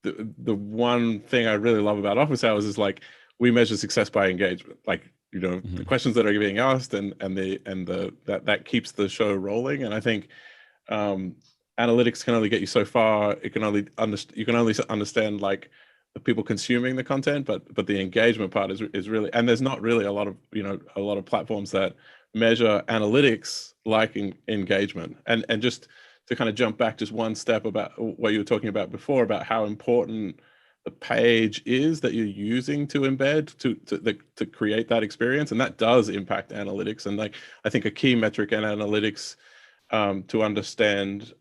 the one thing I really love about office hours is like we measure success by engagement. Like the questions that are being asked and that keeps the show rolling. And I think analytics can only get you so far. You can only understand like the people consuming the content, but the engagement part is really, and there's not really a lot of platforms that measure analytics like engagement. And just to kind of jump back just one step about what you were talking about before about how important the page is that you're using to embed to create that experience, and that does impact analytics. And like I think a key metric in analytics to understand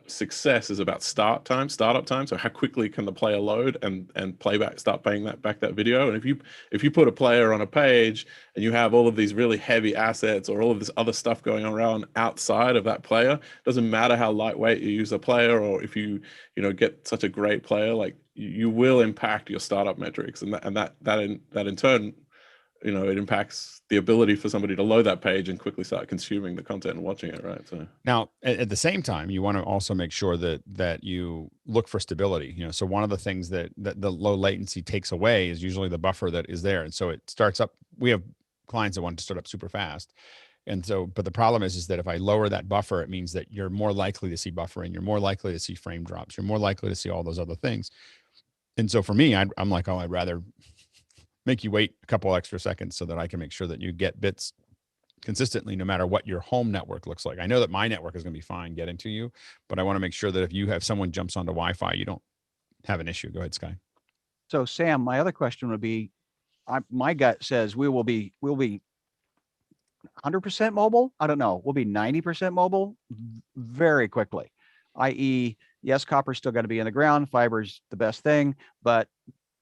success is about startup time. So how quickly can the player load and playback, start playing that video. And if you put a player on a page and you have all of these really heavy assets or all of this other stuff going on outside of that player, doesn't matter how lightweight you use a player, or if you get such a great player, like you will impact your startup metrics, and that in turn, it impacts the ability for somebody to load that page and quickly start consuming the content and watching it, right? So now, at the same time, you want to also make sure that you look for stability. So one of the things that the low latency takes away is usually the buffer that is there, and so it starts up. We have clients that want to start up super fast, and so, but the problem is that if I lower that buffer, it means that you're more likely to see buffering, you're more likely to see frame drops, you're more likely to see all those other things. And so for me, I'm like, oh, I'd rather make you wait a couple extra seconds so that I can make sure that you get bits consistently, no matter what your home network looks like. I know that my network is going to be fine getting to you, but I want to make sure that if you have someone jumps onto Wi-Fi, you don't have an issue. Go ahead, Sky. So Sam, my other question would be, my gut says we'll be 100% mobile. I don't know. We'll be 90% mobile very quickly, i.e., yes, copper's still going to be in the ground. Fiber's the best thing, but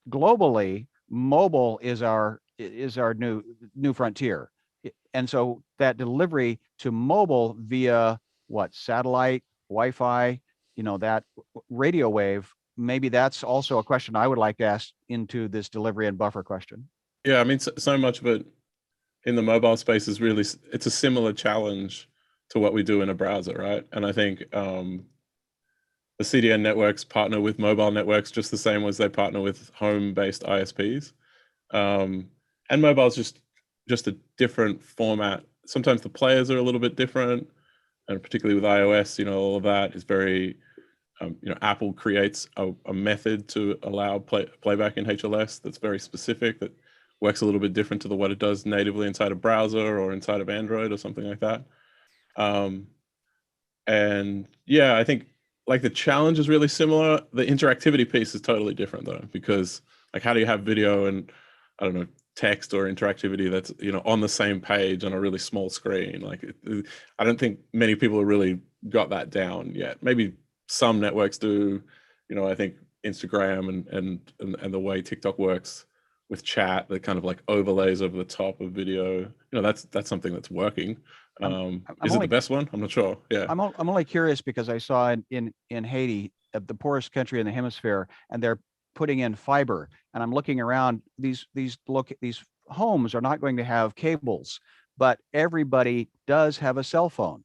globally, mobile is our new frontier. And so that delivery to mobile via satellite, Wi-Fi, that radio wave, maybe that's also a question I would like to ask into this delivery and buffer question. Yeah, I mean, so much of it in the mobile space is really, it's a similar challenge to what we do in a browser, right? And I think the CDN networks partner with mobile networks just the same as they partner with home-based ISPs. And mobile is just a different format. Sometimes the players are a little bit different, and particularly with iOS, all of that is very, Apple creates a method to allow playback in HLS that's very specific, that works a little bit different to what it does natively inside a browser or inside of Android or something like that. And yeah, I think like the challenge is really similar. The interactivity piece is totally different though, because like how do you have video and I don't know, text or interactivity that's on the same page on a really small screen? Like I don't think many people have really got that down yet. Maybe some networks do. I think Instagram and the way TikTok works with chat that kind of like overlays over the top of video, that's something that's working. Is it the best one? I'm not sure. Yeah, I'm only curious because I saw in Haiti the poorest country in the hemisphere, and they're putting in fiber. And I'm looking around, these homes are not going to have cables, but everybody does have a cell phone.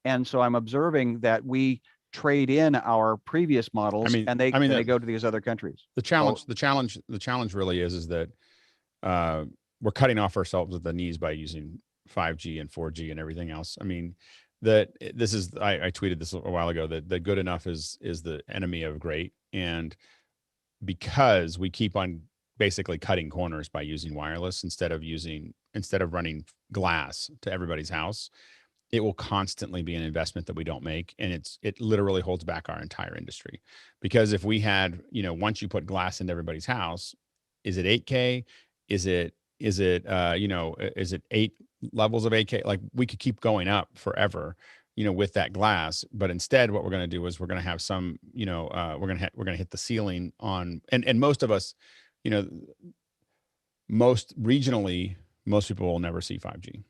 And so I'm observing that we trade in our previous models, and they go to these other countries. The challenge really is that we're cutting off ourselves at the knees by using 5G and 4G and everything else. I mean, I tweeted this a while ago that good enough is the enemy of great. And because we keep on basically cutting corners by using wireless instead of running glass to everybody's house, it will constantly be an investment that we don't make. And it literally holds back our entire industry. Because if we had, once you put glass into everybody's house, is it 8K? Is it 8 levels of 8K? Like, we could keep going up forever, with that glass. But instead, what we're going to do is we're going to have some, we're going to hit the ceiling on, and most of us, most regionally, most people will never see 5G.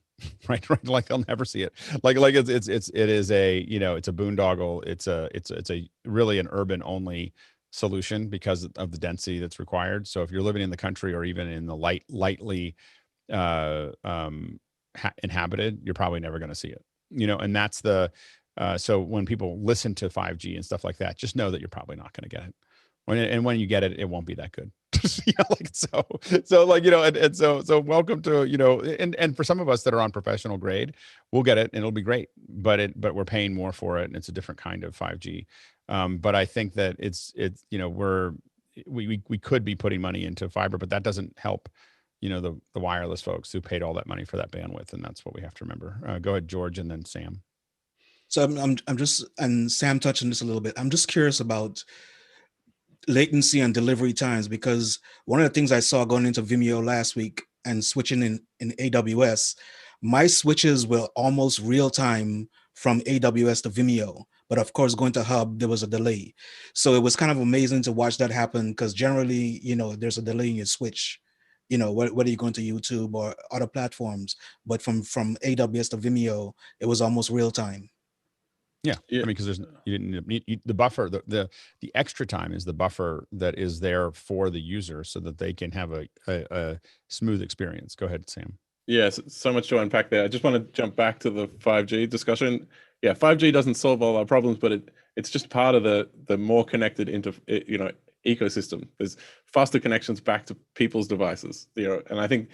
Right. Like, they'll never see it. Like it is a, it's a boondoggle. It's a really an urban only solution because of the density that's required. So if you're living in the country or even in the lightly inhabited, you're probably never going to see it, and that's so when people listen to 5G and stuff like that, just know that you're probably not going to get it. When you get it, it won't be that good. So welcome to, and for some of us that are on professional grade, we'll get it and it'll be great, but we're paying more for it, and it's a different kind of 5G. But I think that we could be putting money into fiber, but that doesn't help, the wireless folks who paid all that money for that bandwidth. And that's what we have to remember. Go ahead, George, and then Sam. So I'm just, and Sam touched on this a little bit. I'm just curious about latency and delivery times, because one of the things I saw going into Vimeo last week and switching in AWS, my switches were almost real time from AWS to Vimeo. But of course, going to Hub, there was a delay. So it was kind of amazing to watch that happen, because generally, there's a delay in your switch, whether you're going to YouTube or other platforms. But from AWS to Vimeo, it was almost real time. Yeah. I mean, because you didn't need the buffer. The extra time is the buffer that is there for the user so that they can have a smooth experience. Go ahead, Sam. Yes, so much to unpack there. I just want to jump back to the 5G discussion. Yeah, 5G doesn't solve all our problems, but it's just part of the more connected ecosystem. There's faster connections back to people's devices, and I think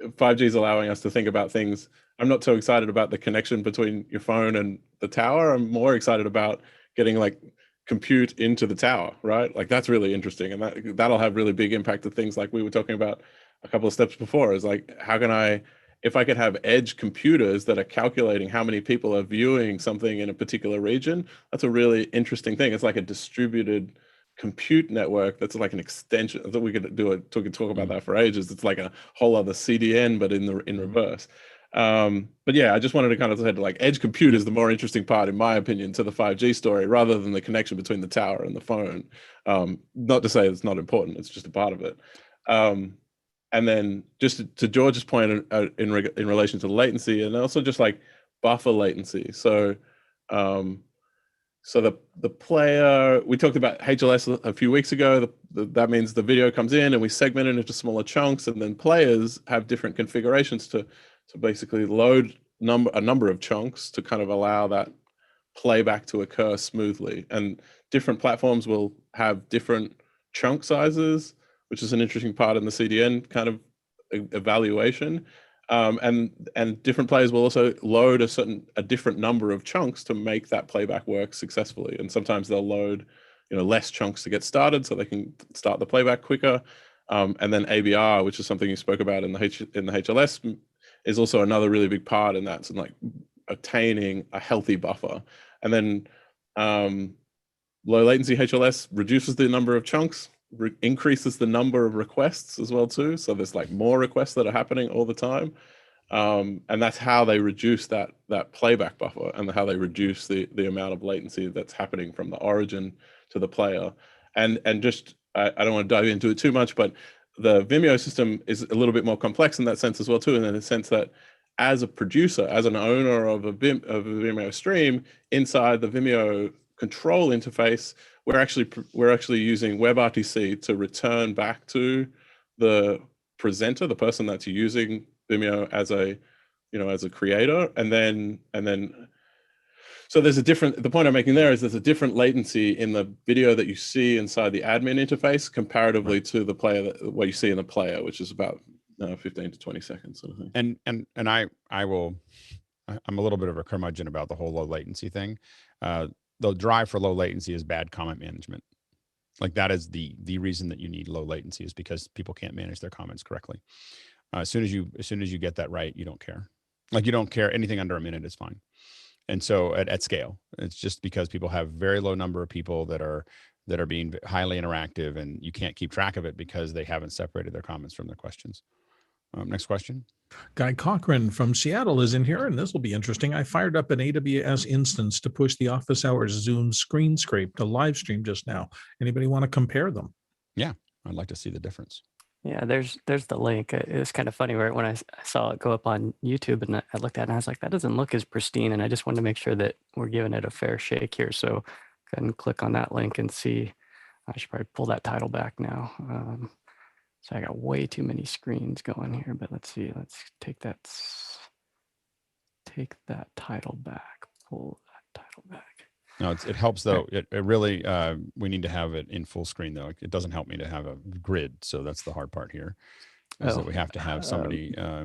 5G is allowing us to think about things. I'm not so excited about the connection between your phone and the tower. I'm more excited about getting like compute into the tower, right? Like, that's really interesting, and that'll have really big impact to things like we were talking about a couple of steps before. Is like, how can if I could have edge computers that are calculating how many people are viewing something in a particular region, that's a really interesting thing. It's like a distributed compute network that's like an extension. I thought we could talk about that for ages. It's like a whole other CDN, but in reverse. But yeah, I just wanted to kind of say, like, edge compute is the more interesting part, in my opinion, to the 5G story, rather than the connection between the tower and the phone. Not to say it's not important, it's just a part of it. And then just to George's point in relation to latency, and also just like buffer latency. So the player, we talked about HLS a few weeks ago. That means the video comes in and we segment it into smaller chunks, and then players have different configurations to basically load a number of chunks to kind of allow that playback to occur smoothly. And different platforms will have different chunk sizes, which is an interesting part in the CDN kind of evaluation. And different players will also load a different number of chunks to make that playback work successfully. And sometimes they'll load, less chunks to get started so they can start the playback quicker. And then ABR, which is something you spoke about in the HLS, is also another really big part in that. So like attaining a healthy buffer. And then low latency HLS reduces the number of chunks, increases the number of requests as well too. So there's like more requests that are happening all the time. And that's how they reduce that playback buffer, and how they reduce the amount of latency that's happening from the origin to the player. And just, I don't want to dive into it too much, but the Vimeo system is a little bit more complex in that sense as well too, and in the sense that as a producer, as an owner of a Vimeo stream, inside the Vimeo control interface, we're actually using WebRTC to return back to the presenter, the person that's using Vimeo as a, as a creator, and then so there's a different, the point I'm making there is there's a different latency in the video that you see inside the admin interface comparatively to the player, what you see in the player, which is about 15 to 20 seconds sort of thing. And I'm a little bit of a curmudgeon about the whole low latency thing. The drive for low latency is bad comment management. Like that is the reason that you need low latency, is because people can't manage their comments correctly. As soon as you get that right, you don't care. Like you don't care, anything under a minute is fine. And so at scale, it's just because people have very low number of people that are being highly interactive, and you can't keep track of it because they haven't separated their comments from their questions. Next question. Guy Cochran from Seattle is in here, and this will be interesting. I fired up an AWS instance to push the office hours Zoom screen scrape to live stream just now. Anybody want to compare them? Yeah, I'd like to see the difference. Yeah, there's the link. It was kind of funny, right? When I saw it go up on YouTube, and I looked at it and I was like, that doesn't look as pristine. And I just wanted to make sure that we're giving it a fair shake here. So go ahead and click on that link and see. I should probably pull that title back now. So I got way too many screens going here, but let's see. Let's take that title back. Pull that title back. No, it helps though. It really, we need to have it in full screen though. It doesn't help me to have a grid. So that's the hard part here. Is that we have to have somebody, I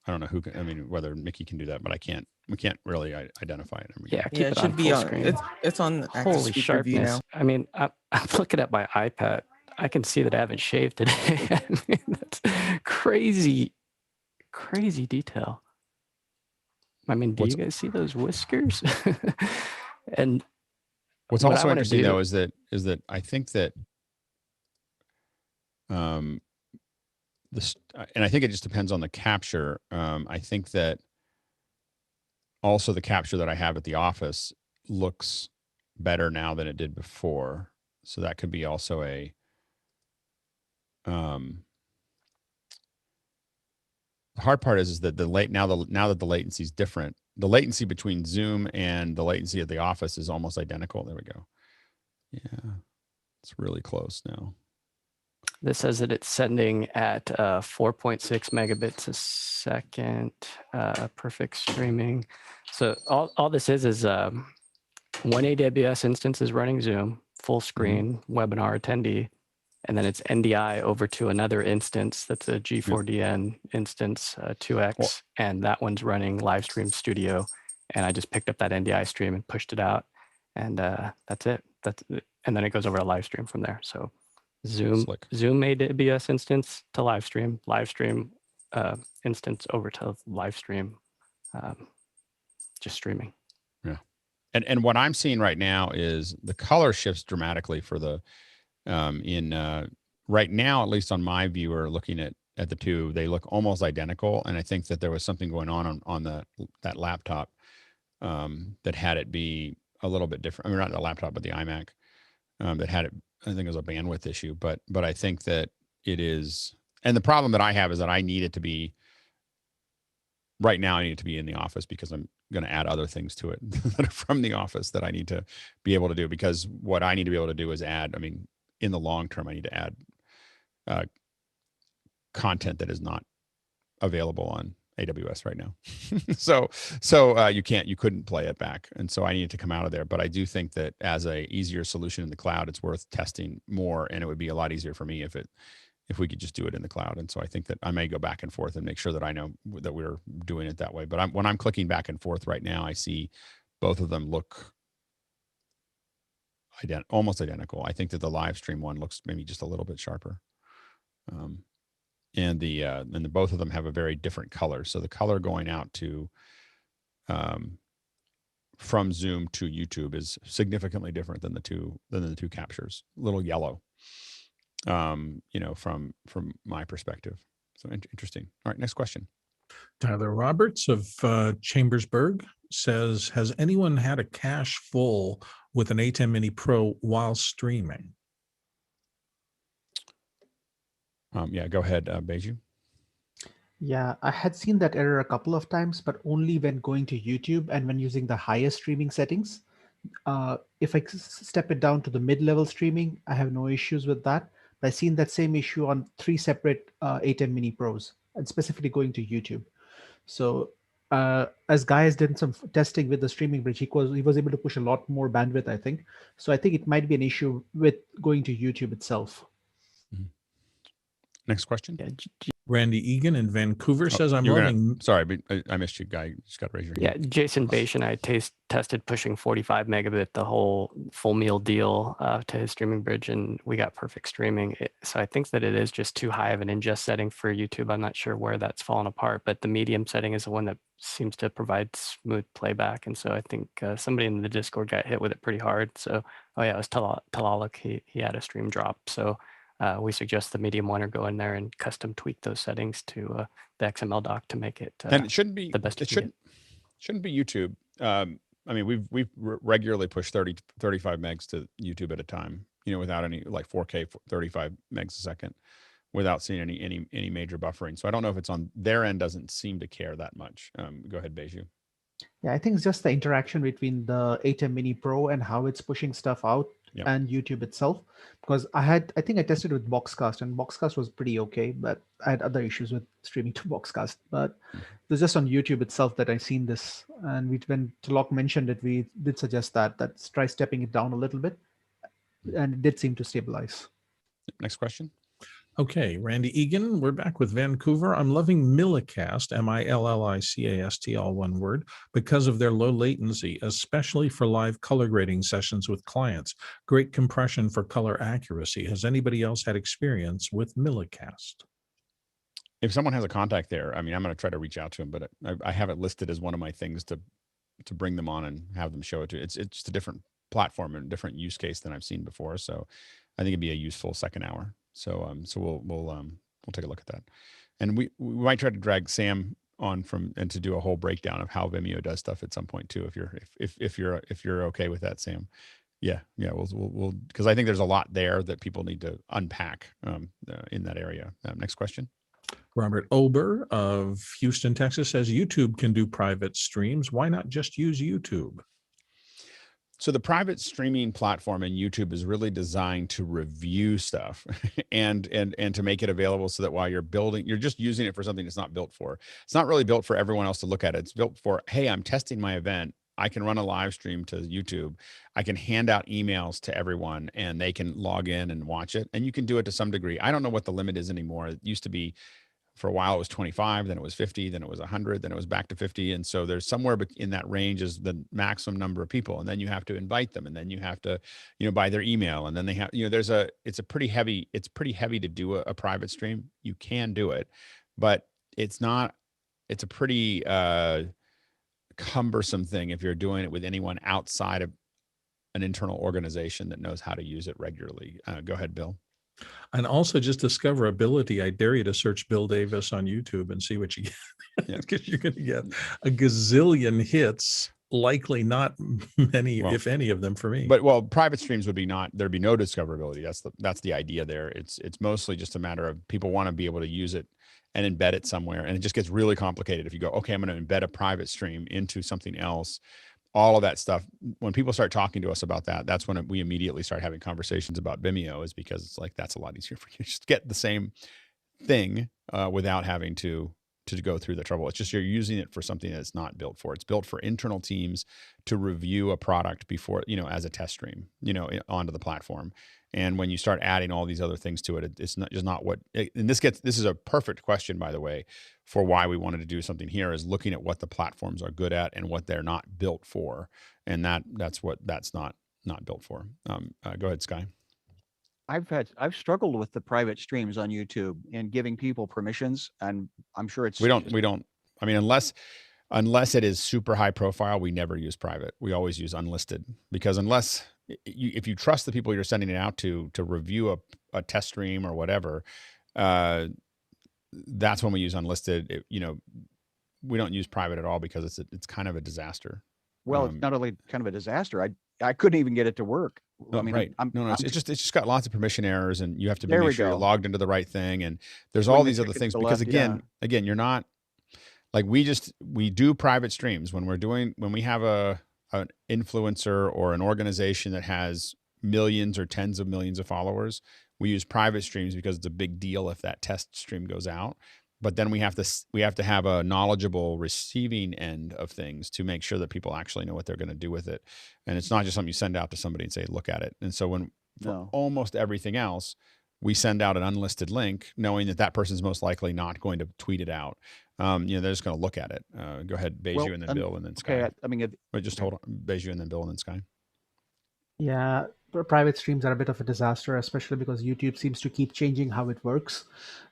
don't know who can, I mean, whether Mickey can do that, but we can't really identify it. Yeah, it should be on screen. It's on Holy sharpness. Now. I mean, I'm looking at my iPad. I can see that I haven't shaved today. I mean, that's crazy detail. I mean, do you guys see those whiskers? And what's also interesting though is that I think that this, and I think it just depends on the capture. I think that also the capture that I have at the office looks better now than it did before. So that could be also a the hard part is that now that the latency is different, the latency between Zoom and the latency at the office is almost identical. There we go. Yeah, it's really close now. This says that it's sending at 4.6 megabits a second, perfect streaming. So all this is one AWS instance is running Zoom, full screen, webinar attendee, and then it's NDI over to another instance that's a G4DN instance, 2X, and that one's running live stream studio. And I just picked up that NDI stream and pushed it out, and that's it. And then it goes over to live stream from there. So Zoom AWS instance to live stream instance over to live stream, just streaming. Yeah, and what I'm seeing right now is the color shifts dramatically for the right now, at least on my viewer looking at the two, they look almost identical. And I think that there was something going on that laptop that had it be a little bit different. I mean, not the laptop, but the iMac that had it. I think it was a bandwidth issue, but I think that it is. And the problem that I have is that I need it to be right now. I need it to be in the office because I'm going to add other things to it that are from the office that I need to be able to do, because what I need to be able to do is add, I mean, in the long term, I need to add content that is not available on AWS right now. so you couldn't play it back. And so I needed to come out of there. But I do think that as a easier solution in the cloud, it's worth testing more. And it would be a lot easier for me if we could just do it in the cloud. And so I think that I may go back and forth and make sure that I know that we're doing it that way. But when I'm clicking back and forth right now, I see both of them look almost identical. I think that the live stream one looks maybe just a little bit sharper. And the both of them have a very different color. So the color going out to from Zoom to YouTube is significantly different than the two captures. A little yellow, from my perspective. So interesting. All right, next question. Tyler Roberts of Chambersburg says, has anyone had a cache full with an ATEM Mini Pro while streaming? Yeah, go ahead, Beiju. Yeah, I had seen that error a couple of times, but only when going to YouTube and when using the highest streaming settings. If I step it down to the mid-level streaming, I have no issues with that. But I've seen that same issue on 3 separate ATEM Mini Pros, and specifically going to YouTube. So as Guy has done some testing with the streaming bridge, he was able to push a lot more bandwidth, I think. So I think it might be an issue with going to YouTube itself. Next question. Randy Egan in Vancouver says, I'm loving. Sorry, but I missed you, Guy. You just got to raise your hand. Yeah, Jason Beish and I tested pushing 45 megabit, the whole full meal deal to his streaming bridge, and we got perfect streaming. So I think that it is just too high of an ingest setting for YouTube. I'm not sure where that's fallen apart, but the medium setting is the one that seems to provide smooth playback. And so I think somebody in the Discord got hit with it pretty hard. So, oh yeah, it was Talalik. He had a stream drop. So we suggest the medium one or go in there and custom tweak those settings to the XML doc to make it and it shouldn't be the best. It shouldn't be YouTube. I mean, we've regularly pushed 35 megs to YouTube at a time, without any like 4K 35 megs a second, without seeing any major buffering. So I don't know if it's on their end. Doesn't seem to care that much. Go ahead, Beju. Yeah, I think it's just the interaction between the ATEM Mini Pro and how it's pushing stuff out and YouTube itself. Because I think I tested with Boxcast, and Boxcast was pretty okay, but I had other issues with streaming to Boxcast. But it was just on YouTube itself that I seen this. And when Talok mentioned it, we did suggest that try stepping it down a little bit. And it did seem to stabilize. Next question. Okay, Randy Egan, we're back with Vancouver. I'm loving Millicast, MILLICAST, all one word, because of their low latency, especially for live color grading sessions with clients. Great compression for color accuracy. Has anybody else had experience with Millicast? If someone has a contact there, I mean, I'm going to try to reach out to them, but I have it listed as one of my things to bring them on and have them show it to. It's just a different platform and a different use case than I've seen before. So I think it'd be a useful second hour. So we'll take a look at that, and we might try to drag Sam on to do a whole breakdown of how Vimeo does stuff at some point too. If you're okay with that, Sam. Yeah, we'll because I think there's a lot there that people need to unpack in that area. Next question. Robert Ober of Houston, Texas says YouTube can do private streams. Why not just use YouTube? So the private streaming platform in YouTube is really designed to review stuff and to make it available so that while you're building, you're just using it for something it's not built for. It's not really built for everyone else to look at it. It's built for, hey, I'm testing my event. I can run a live stream to YouTube. I can hand out emails to everyone and they can log in and watch it. And you can do it to some degree. I don't know what the limit is anymore. It used to be, for a while it was 25, then it was 50, then it was 100, then it was back to 50. And so there's somewhere in that range is the maximum number of people. And then you have to invite them, and then you have to, buy their email. And then they have, it's pretty heavy to do a private stream. You can do it, but it's a pretty cumbersome thing if you're doing it with anyone outside of an internal organization that knows how to use it regularly. Go ahead, Bill. And also just discoverability. I dare you to search Bill Davis on YouTube and see what you get. Because you're going to get a gazillion hits, likely not many, if any of them for me. But private streams there'd be no discoverability. That's the idea there. It's mostly just a matter of people want to be able to use it and embed it somewhere. And it just gets really complicated if you go, okay, I'm going to embed a private stream into something else. All of that stuff, when people start talking to us about that, that's when we immediately start having conversations about Vimeo, is because it's like, that's a lot easier for you to just get the same thing without having to go through the trouble. It's just you're using it for something that's not built for. It's built for internal teams to review a product before, as a test stream, onto the platform. And when you start adding all these other things to it, it's not what, and this is a perfect question, by the way, for why we wanted to do something here, is looking at what the platforms are good at and what they're not built for. And that's not built for. Go ahead, Sky. I've struggled with the private streams on YouTube and giving people permissions, and I'm sure we don't, I mean, unless it is super high profile, we never use private. We always use unlisted, because if you trust the people you're sending it out to review a test stream or whatever, that's when we use unlisted. We don't use private at all because it's kind of a disaster. Well, it's not only kind of a disaster. I couldn't even get it to work. I mean, right. It's just got lots of permission errors, and you have to make sure you're logged into the right thing. And there's all these other things, because again, you're not like, we do private streams when we have a an influencer or an organization that has millions or tens of millions of followers, we use private streams because it's a big deal if that test stream goes out. But then we have to have a knowledgeable receiving end of things to make sure that people actually know what they're going to do with it. And it's not just something you send out to somebody and say, look at it. And so for almost everything else, we send out an unlisted link knowing that that person's most likely not going to tweet it out. They're just going to look at it. Go ahead, Beju, and then Bill, and then Sky. Okay, I mean, hold on, Beju, and then Bill, and then Sky. Yeah, private streams are a bit of a disaster, especially because YouTube seems to keep changing how it works.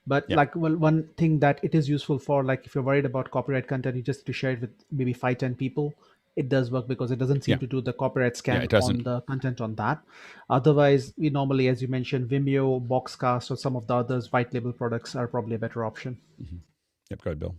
But one thing that it is useful for, like if you're worried about copyright content, you just have to share it with maybe 5-10 people. It does work because it doesn't seem to do the copyright scan on the content on that. Otherwise, we normally, as you mentioned, Vimeo, Boxcast, or some of the others white label products are probably a better option. Yep, go ahead, Bill.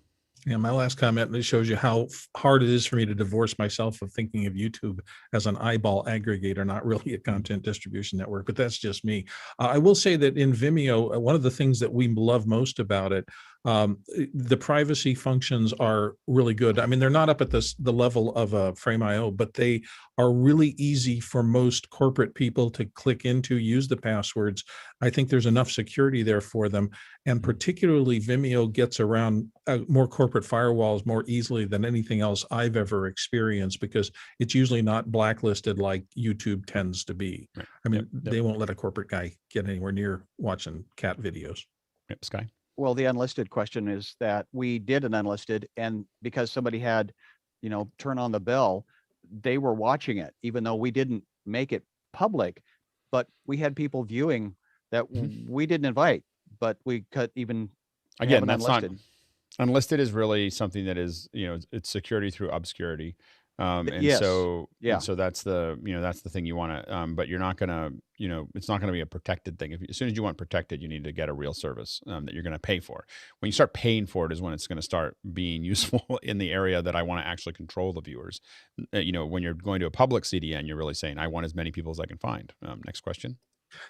Yeah, my last comment, it shows you how hard it is for me to divorce myself of thinking of YouTube as an eyeball aggregator, not really a content distribution network, but that's just me. I will say that in Vimeo, one of the things that we love most about it, the privacy functions are really good. I mean, they're not up at the level of a Frame.io, but they are really easy for most corporate people to click into, use the passwords. I think there's enough security there for them. And particularly Vimeo gets around more corporate firewalls more easily than anything else I've ever experienced, because it's usually not blacklisted like YouTube tends to be. Right. I mean, they won't let a corporate guy get anywhere near watching cat videos. Yep, Sky. Well, the unlisted question is that we did an unlisted, and because somebody had, turn on the bell, they were watching it, even though we didn't make it public, but we had people viewing that we didn't invite, but we could even again, that's unlisted. Unlisted is really something that is, it's security through obscurity. So that's the thing you want to, but you're not going to, it's not going to be a protected thing. As soon as you want protected, you need to get a real service that you're going to pay for. When you start paying for it is when it's going to start being useful in the area that I want to actually control the viewers. When you're going to a public CDN, you're really saying, I want as many people as I can find. Next question.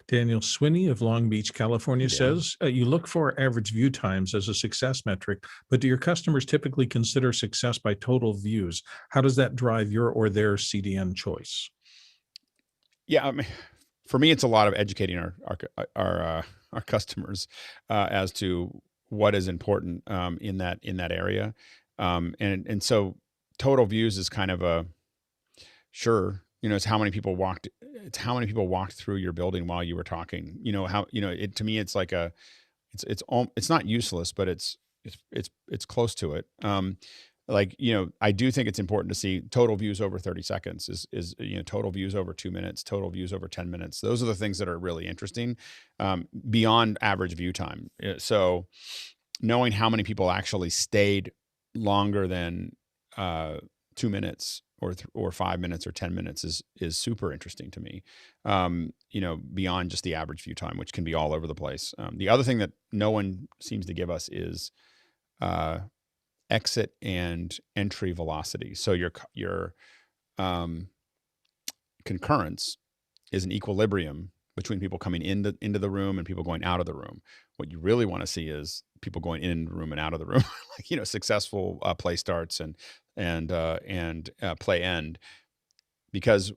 Daniel Swinney of Long Beach, California says, you look for average view times as a success metric, but do your customers typically consider success by total views? How does that drive your or their CDN choice? Yeah, I mean, for me, it's a lot of educating our customers as to what is important in that area, and so total views is kind of a sure. It's how many people walked. It's how many people walked through your building while you were talking. To me, it's like it's not useless, but it's close to it. I do think it's important to see total views over 30 seconds is total views over 2 minutes, total views over 10 minutes. Those are the things that are really interesting beyond average view time. So knowing how many people actually stayed longer than 2 minutes or 5 minutes or 10 minutes is super interesting to me, beyond just the average view time, which can be all over the place. The other thing that no one seems to give us is exit and entry velocity. So your concurrence is an equilibrium between people coming into the room and people going out of the room. What you really want to see is people going in the room and out of the room, successful play starts and play end, because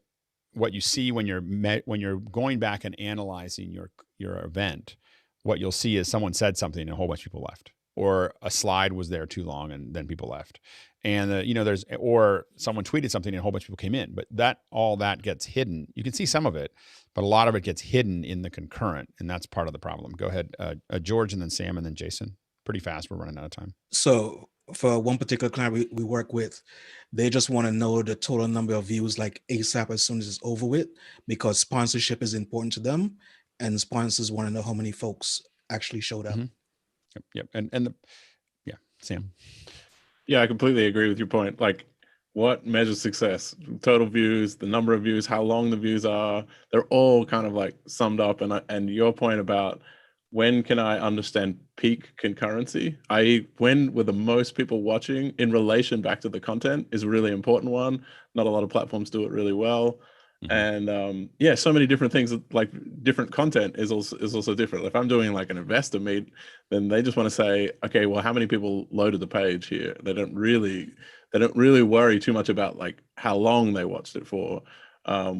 what you see when you're going back and analyzing your event, what you'll see is someone said something and a whole bunch of people left, or a slide was there too long and then people left, and or someone tweeted something and a whole bunch of people came in, but all that gets hidden. You can see some of it, but a lot of it gets hidden in the concurrent, and that's part of the problem. Go ahead, George, and then Sam, and then Jason. Pretty fast, we're running out of time. So for one particular client we work with, they just want to know the total number of views like ASAP as soon as it's over with, because sponsorship is important to them, and sponsors want to know how many folks actually showed up. Yep. Sam. Yeah, I completely agree with your point. Like, what measures success? Total views, the number of views, how long the views are, they're all kind of like summed up. And your point about when can I understand peak concurrency, i.e. when were the most people watching in relation back to the content, is a really important one. Not a lot of platforms do it really well. And yeah, so many different things, like different content is also different. If I'm doing like an investor meet, then they just want to say, okay, well, how many people loaded the page here? They don't really worry too much about like how long they watched it for.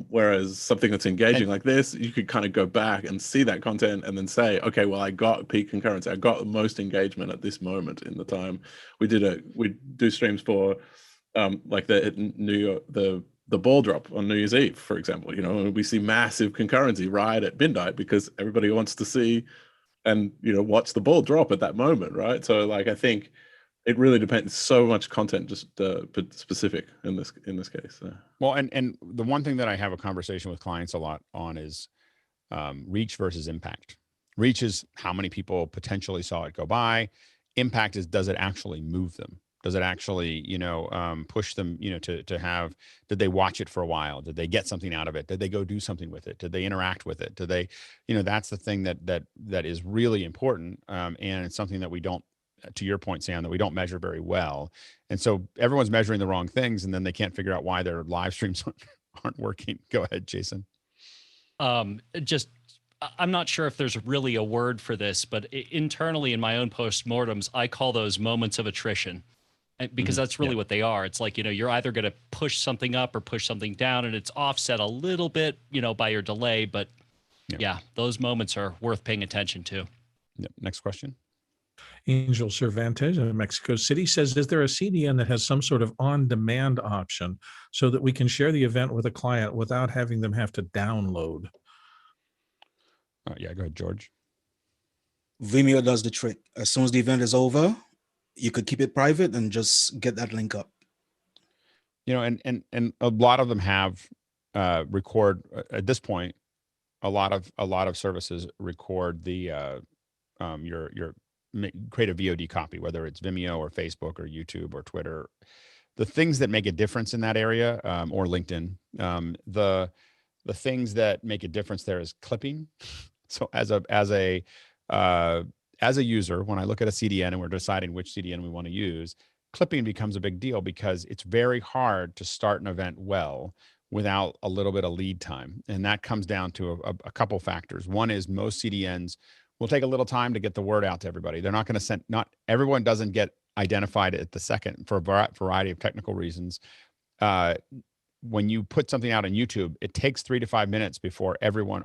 Whereas something that's engaging like this, you could kind of go back and see that content and then say, okay, well, I got peak concurrency, I got the most engagement at this moment in the time. We do streams for like New York, the ball drop on New Year's Eve, for example. You know, we see massive concurrency right at midnight because everybody wants to see and, you know, watch the ball drop at that moment, right? So like, I think it really depends. So much content, just specific in this case. Well, and the one thing that I have a conversation with clients a lot on is reach versus impact. Reach is how many people potentially saw it go by. Impact is, does it actually move them? Does it actually, you know, push them, you know, to have, did they watch it for a while? Did they get something out of it? Did they go do something with it? Did they interact with it? Did they, you know, that's the thing that is really important. And it's something that we don't, to your point, Sam, that we don't measure very well. And so everyone's measuring the wrong things, and then they can't figure out why their live streams aren't working. Go ahead, Jason. I'm not sure if there's really a word for this, but internally in my own postmortems, I call those moments of attrition. Because that's really what they are. It's like, you know, you're either going to push something up or push something down, and it's offset a little bit, you know, by your delay. But yeah, those moments are worth paying attention to. Yep. Next question. Angel Cervantes in Mexico City says, is there a CDN that has some sort of on-demand option so that we can share the event with a client without having them have to download? Yeah, go ahead, George. Vimeo does the trick. As soon as the event is over, you could keep it private and just get that link up. You know, and a lot of them have record at this point. A lot of services record the your create a VOD copy, whether it's Vimeo or Facebook or YouTube or Twitter. The things that make a difference in that area, or LinkedIn, the things that make a difference there is clipping. So as a user, when I look at a CDN and we're deciding which CDN we want to use, clipping becomes a big deal because it's very hard to start an event well without a little bit of lead time. And that comes down to a couple factors. One is most CDNs will take a little time to get the word out to everybody. They're not going to send, not everyone doesn't get identified at the second for a variety of technical reasons. When you put something out on YouTube, it takes 3 to 5 minutes before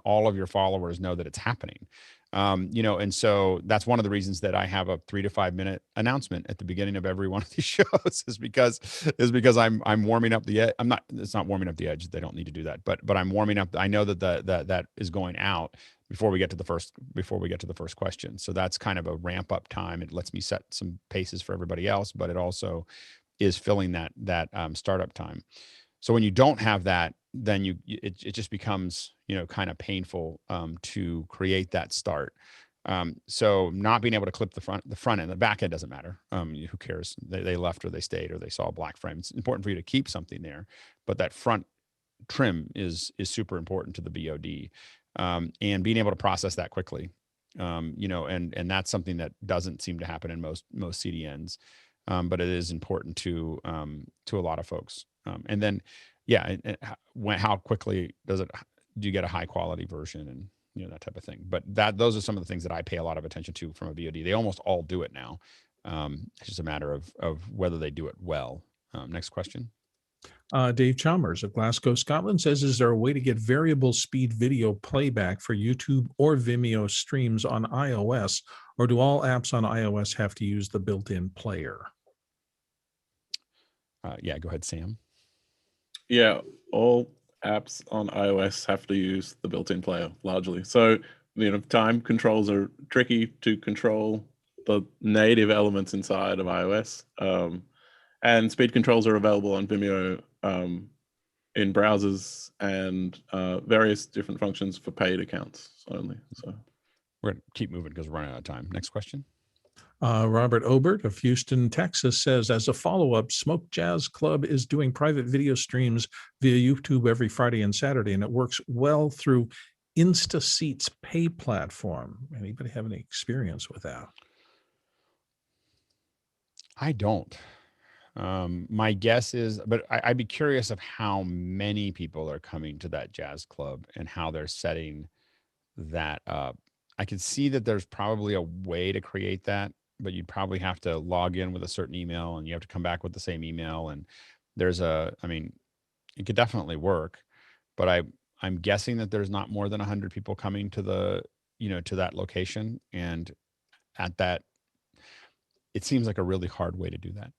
all of your followers know that it's happening. You know, and so that's one of the reasons that I have a 3 to 5 minute announcement at the beginning of every one of these shows is because I'm warming up the edge. It's not warming up the edge. They don't need to do that, but I'm warming up. I know that that is going out before we get to the first question. So that's kind of a ramp up time. It lets me set some paces for everybody else, but it also is filling that startup time. So when you don't have that, then it just becomes, you know, kind of painful to create that start. So not being able to clip the front end, the back end doesn't matter. Who cares? They left or they stayed or they saw a black frame. It's important for you to keep something there, but that front trim is super important to the BOD, and being able to process that quickly. You know, and that's something that doesn't seem to happen in most CDNs, but it is important to a lot of folks. And then, yeah, how quickly do you get a high quality version, and you know, that type of thing. But those are some of the things that I pay a lot of attention to from a VOD. They almost all do it now. It's just a matter of whether they do it well. Next question. Dave Chalmers of Glasgow, Scotland says, is there a way to get variable speed video playback for YouTube or Vimeo streams on iOS, or do all apps on iOS have to use the built-in player? Yeah, go ahead, Sam. Yeah, all apps on iOS have to use the built-in player largely. So, you know, time controls are tricky to control the native elements inside of iOS. And speed controls are available on Vimeo in browsers and various different functions for paid accounts only. So we're going to keep moving because we're running out of time. Next question. Robert Obert of Houston, Texas says, as a follow-up, Smoke Jazz Club is doing private video streams via YouTube every Friday and Saturday, and it works well through InstaSeat's pay platform. Anybody have any experience with that? I don't. My guess is, but I'd be curious of how many people are coming to that jazz club and how they're setting that up. I can see that there's probably a way to create that, but you'd probably have to log in with a certain email and you have to come back with the same email. And I mean, it could definitely work, but I'm guessing that there's not more than 100 people coming to to that location. And at that, it seems like a really hard way to do that.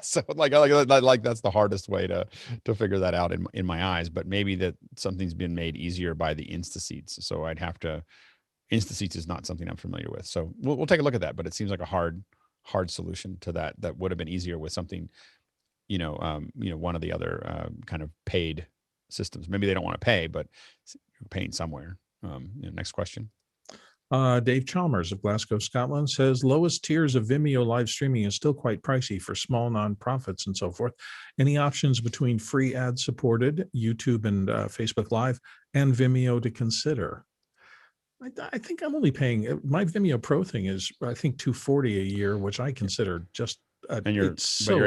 So like that's the hardest way to figure that out in my eyes, but maybe that something's been made easier by the InstaSeats. So InstaSeats is not something I'm familiar with. So we'll take a look at that, but it seems like a hard solution to that would have been easier with something, one of the other kind of paid systems. Maybe they don't want to pay, but you're paying somewhere. Next question. Dave Chalmers of Glasgow, Scotland says lowest tiers of Vimeo live streaming is still quite pricey for small nonprofits and so forth. Any options between free ad supported YouTube and Facebook Live and Vimeo to consider? I think I'm only paying, my Vimeo Pro thing is I think $240 a year, which I consider just and you're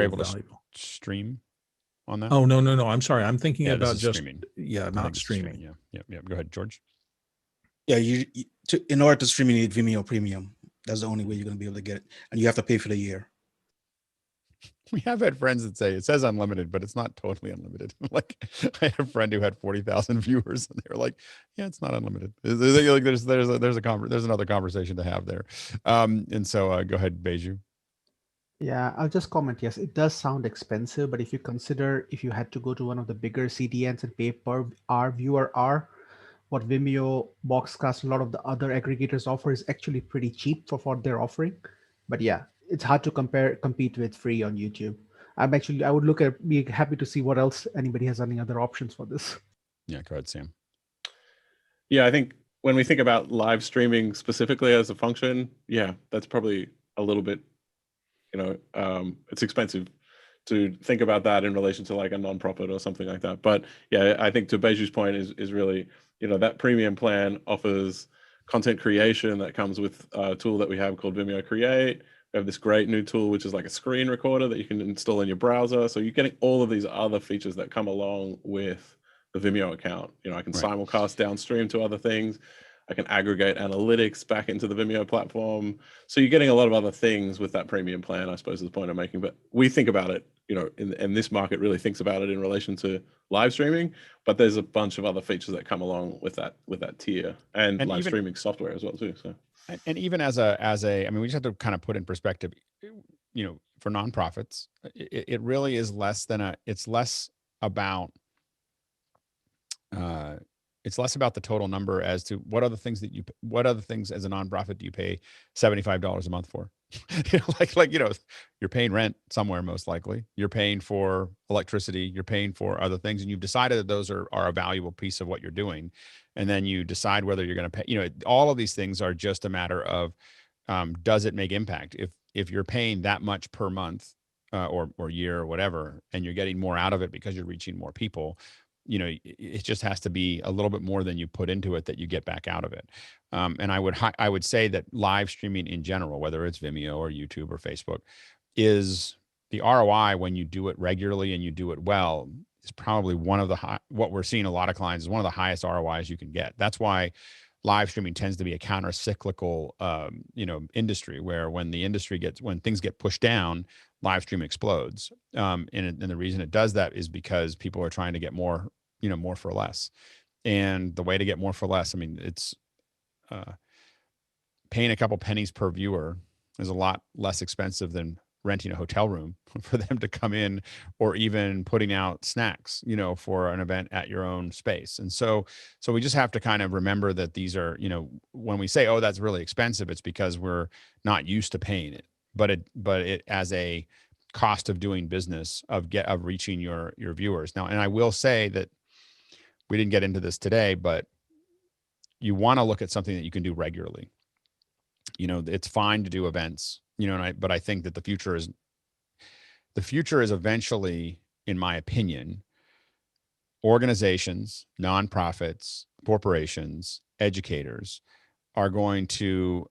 able valuable to stream on that. Oh no, I'm sorry, I'm thinking about just streaming. Not streaming. Yeah. Go ahead, George. Yeah, in order to stream, you need Vimeo Premium. That's the only way you're going to be able to get it, and you have to pay for the year. We have had friends that say it says unlimited, but it's not totally unlimited. Like I had a friend who had 40,000 viewers, and they were like, "Yeah, it's not unlimited." Like there's another conversation to have there. And so go ahead, Beju. Yeah, I'll just comment. Yes, it does sound expensive, but if you consider if you had to go to one of the bigger CDNs and pay per hour viewer hour, what Vimeo, Boxcast, a lot of the other aggregators offer is actually pretty cheap for what they're offering. But yeah, it's hard to compete with free on YouTube. I would be happy to see what else anybody has any other options for this. Yeah, go ahead, Sam. Yeah, I think when we think about live streaming specifically as a function, yeah, that's probably a little bit, it's expensive to think about that in relation to like a nonprofit or something like that. But yeah, I think to Beju's point is really, that premium plan offers content creation that comes with a tool that we have called Vimeo Create. We have this great new tool, which is like a screen recorder that you can install in your browser. So you're getting all of these other features that come along with the Vimeo account. I can simulcast downstream to other things. I can aggregate analytics back into the Vimeo platform. So you're getting a lot of other things with that premium plan, I suppose is the point I'm making. But we think about it, and this market really thinks about it in relation to live streaming, but there's a bunch of other features that come along with that tier and live streaming software as well too. So, and even as a, I mean, we just have to kind of put in perspective, for nonprofits, it really is it's less about the total number as to what other things as a nonprofit do you pay $75 a month for? You're paying rent somewhere, most likely. You're paying for electricity. You're paying for other things, and you've decided that those are a valuable piece of what you're doing. And then you decide whether you're going to pay. All of these things are just a matter of does it make impact? If you're paying that much per month or year or whatever, and you're getting more out of it because you're reaching more people, it just has to be a little bit more than you put into it that you get back out of it. And I would say that live streaming in general, whether it's Vimeo or YouTube or Facebook, is the ROI when you do it regularly and you do it well is probably one of what we're seeing a lot of clients is one of the highest ROIs you can get. That's why live streaming tends to be a counter-cyclical, industry where when things get pushed down, live stream explodes. And the reason it does that is because people are trying to get more for less. And the way to get more for less, I mean, it's paying a couple pennies per viewer is a lot less expensive than renting a hotel room for them to come in, or even putting out snacks, for an event at your own space. And so we just have to kind of remember that these are, when we say, oh, that's really expensive, it's because we're not used to paying it. But it as a cost of doing business of reaching your viewers. Now, and I will say that we didn't get into this today, but you want to look at something that you can do regularly. It's fine to do events, but I think that the future is eventually, in my opinion, organizations, nonprofits, corporations, educators are going to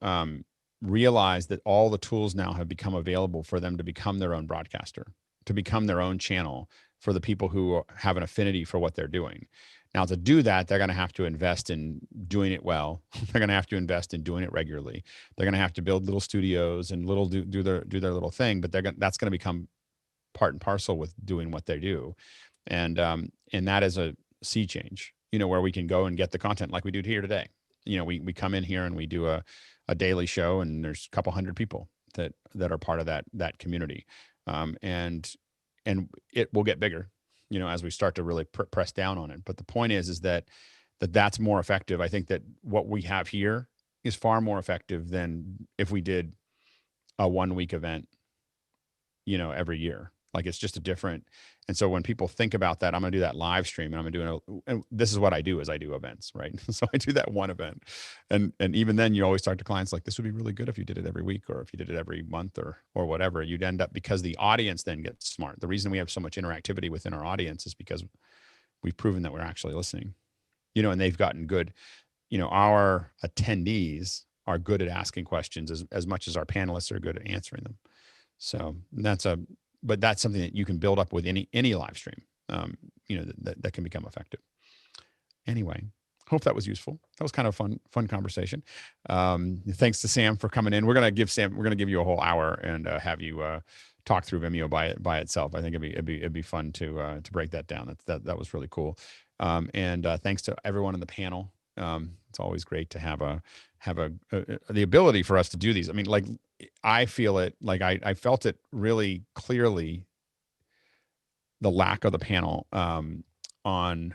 realize that all the tools now have become available for them to become their own broadcaster, to become their own channel for the people who have an affinity for what they're doing. Now, to do that, they're going to have to invest in doing it well. They're going to have to invest in doing it regularly. They're going to have to build little studios and do their little thing. But that's going to become part and parcel with doing what they do, and that is a sea change. Where we can go and get the content like we do here today. We come in here and we do a daily show, and there's a couple hundred people that are part of that community, and it will get bigger. As we start to really press down on it. But the point is that's more effective. I think that what we have here is far more effective than if we did a 1-week event, every year. Like, it's just a different. And so when people think about that, I'm going to do that live stream, and I'm going to and this is what I do, is I do events, right? So I do that one event. And even then you always talk to clients like, this would be really good if you did it every week, or if you did it every month, or whatever. You'd end up, because the audience then gets smart. The reason we have so much interactivity within our audience is because we've proven that we're actually listening, and they've gotten good. Our attendees are good at asking questions as much as our panelists are good at answering them. So but that's something that you can build up with any live stream, that can become effective. Anyway, hope that was useful. That was kind of a fun conversation. Thanks to Sam for coming in. We're going to give you a whole hour and have you talk through Vimeo by itself. I think it'd be fun to break that down. That was really cool. And thanks to everyone in the panel. It's always great to have the ability for us to do these. I mean, like, I feel it, like I felt it really clearly, the lack of the panel on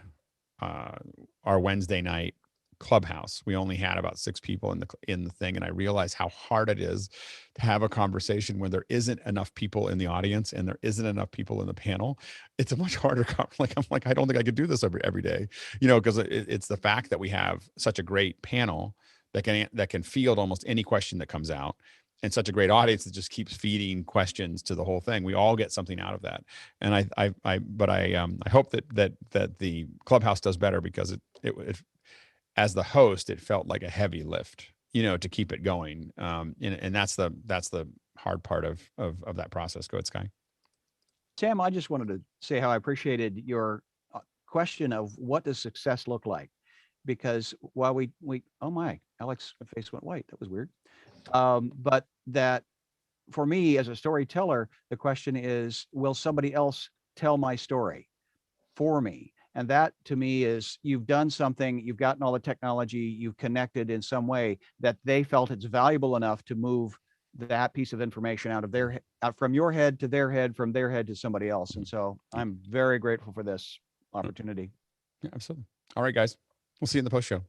our Wednesday night Clubhouse. We only had about 6 people in the thing, and I realized how hard it is to have a conversation when there isn't enough people in the audience and there isn't enough people in the panel. It's a much harder. I'm like, I don't think I could do this every day, because it's the fact that we have such a great panel that can field almost any question that comes out, and such a great audience that just keeps feeding questions to the whole thing. We all get something out of that. And I hope that the Clubhouse does better, because it as the host, it felt like a heavy lift, to keep it going. And that's the hard part of that process. Go ahead, Sky. Sam, I just wanted to say how I appreciated your question of what does success look like? Because while we oh my, Alex's face went white. That was weird. But that, for me as a storyteller, the question is, will somebody else tell my story for me? And that, to me, is you've done something, you've gotten all the technology, you've connected in some way that they felt it's valuable enough to move that piece of information out from your head to their head, from their head to somebody else. And so I'm very grateful for this opportunity. Yeah, absolutely. All right, guys. We'll see you in the post show.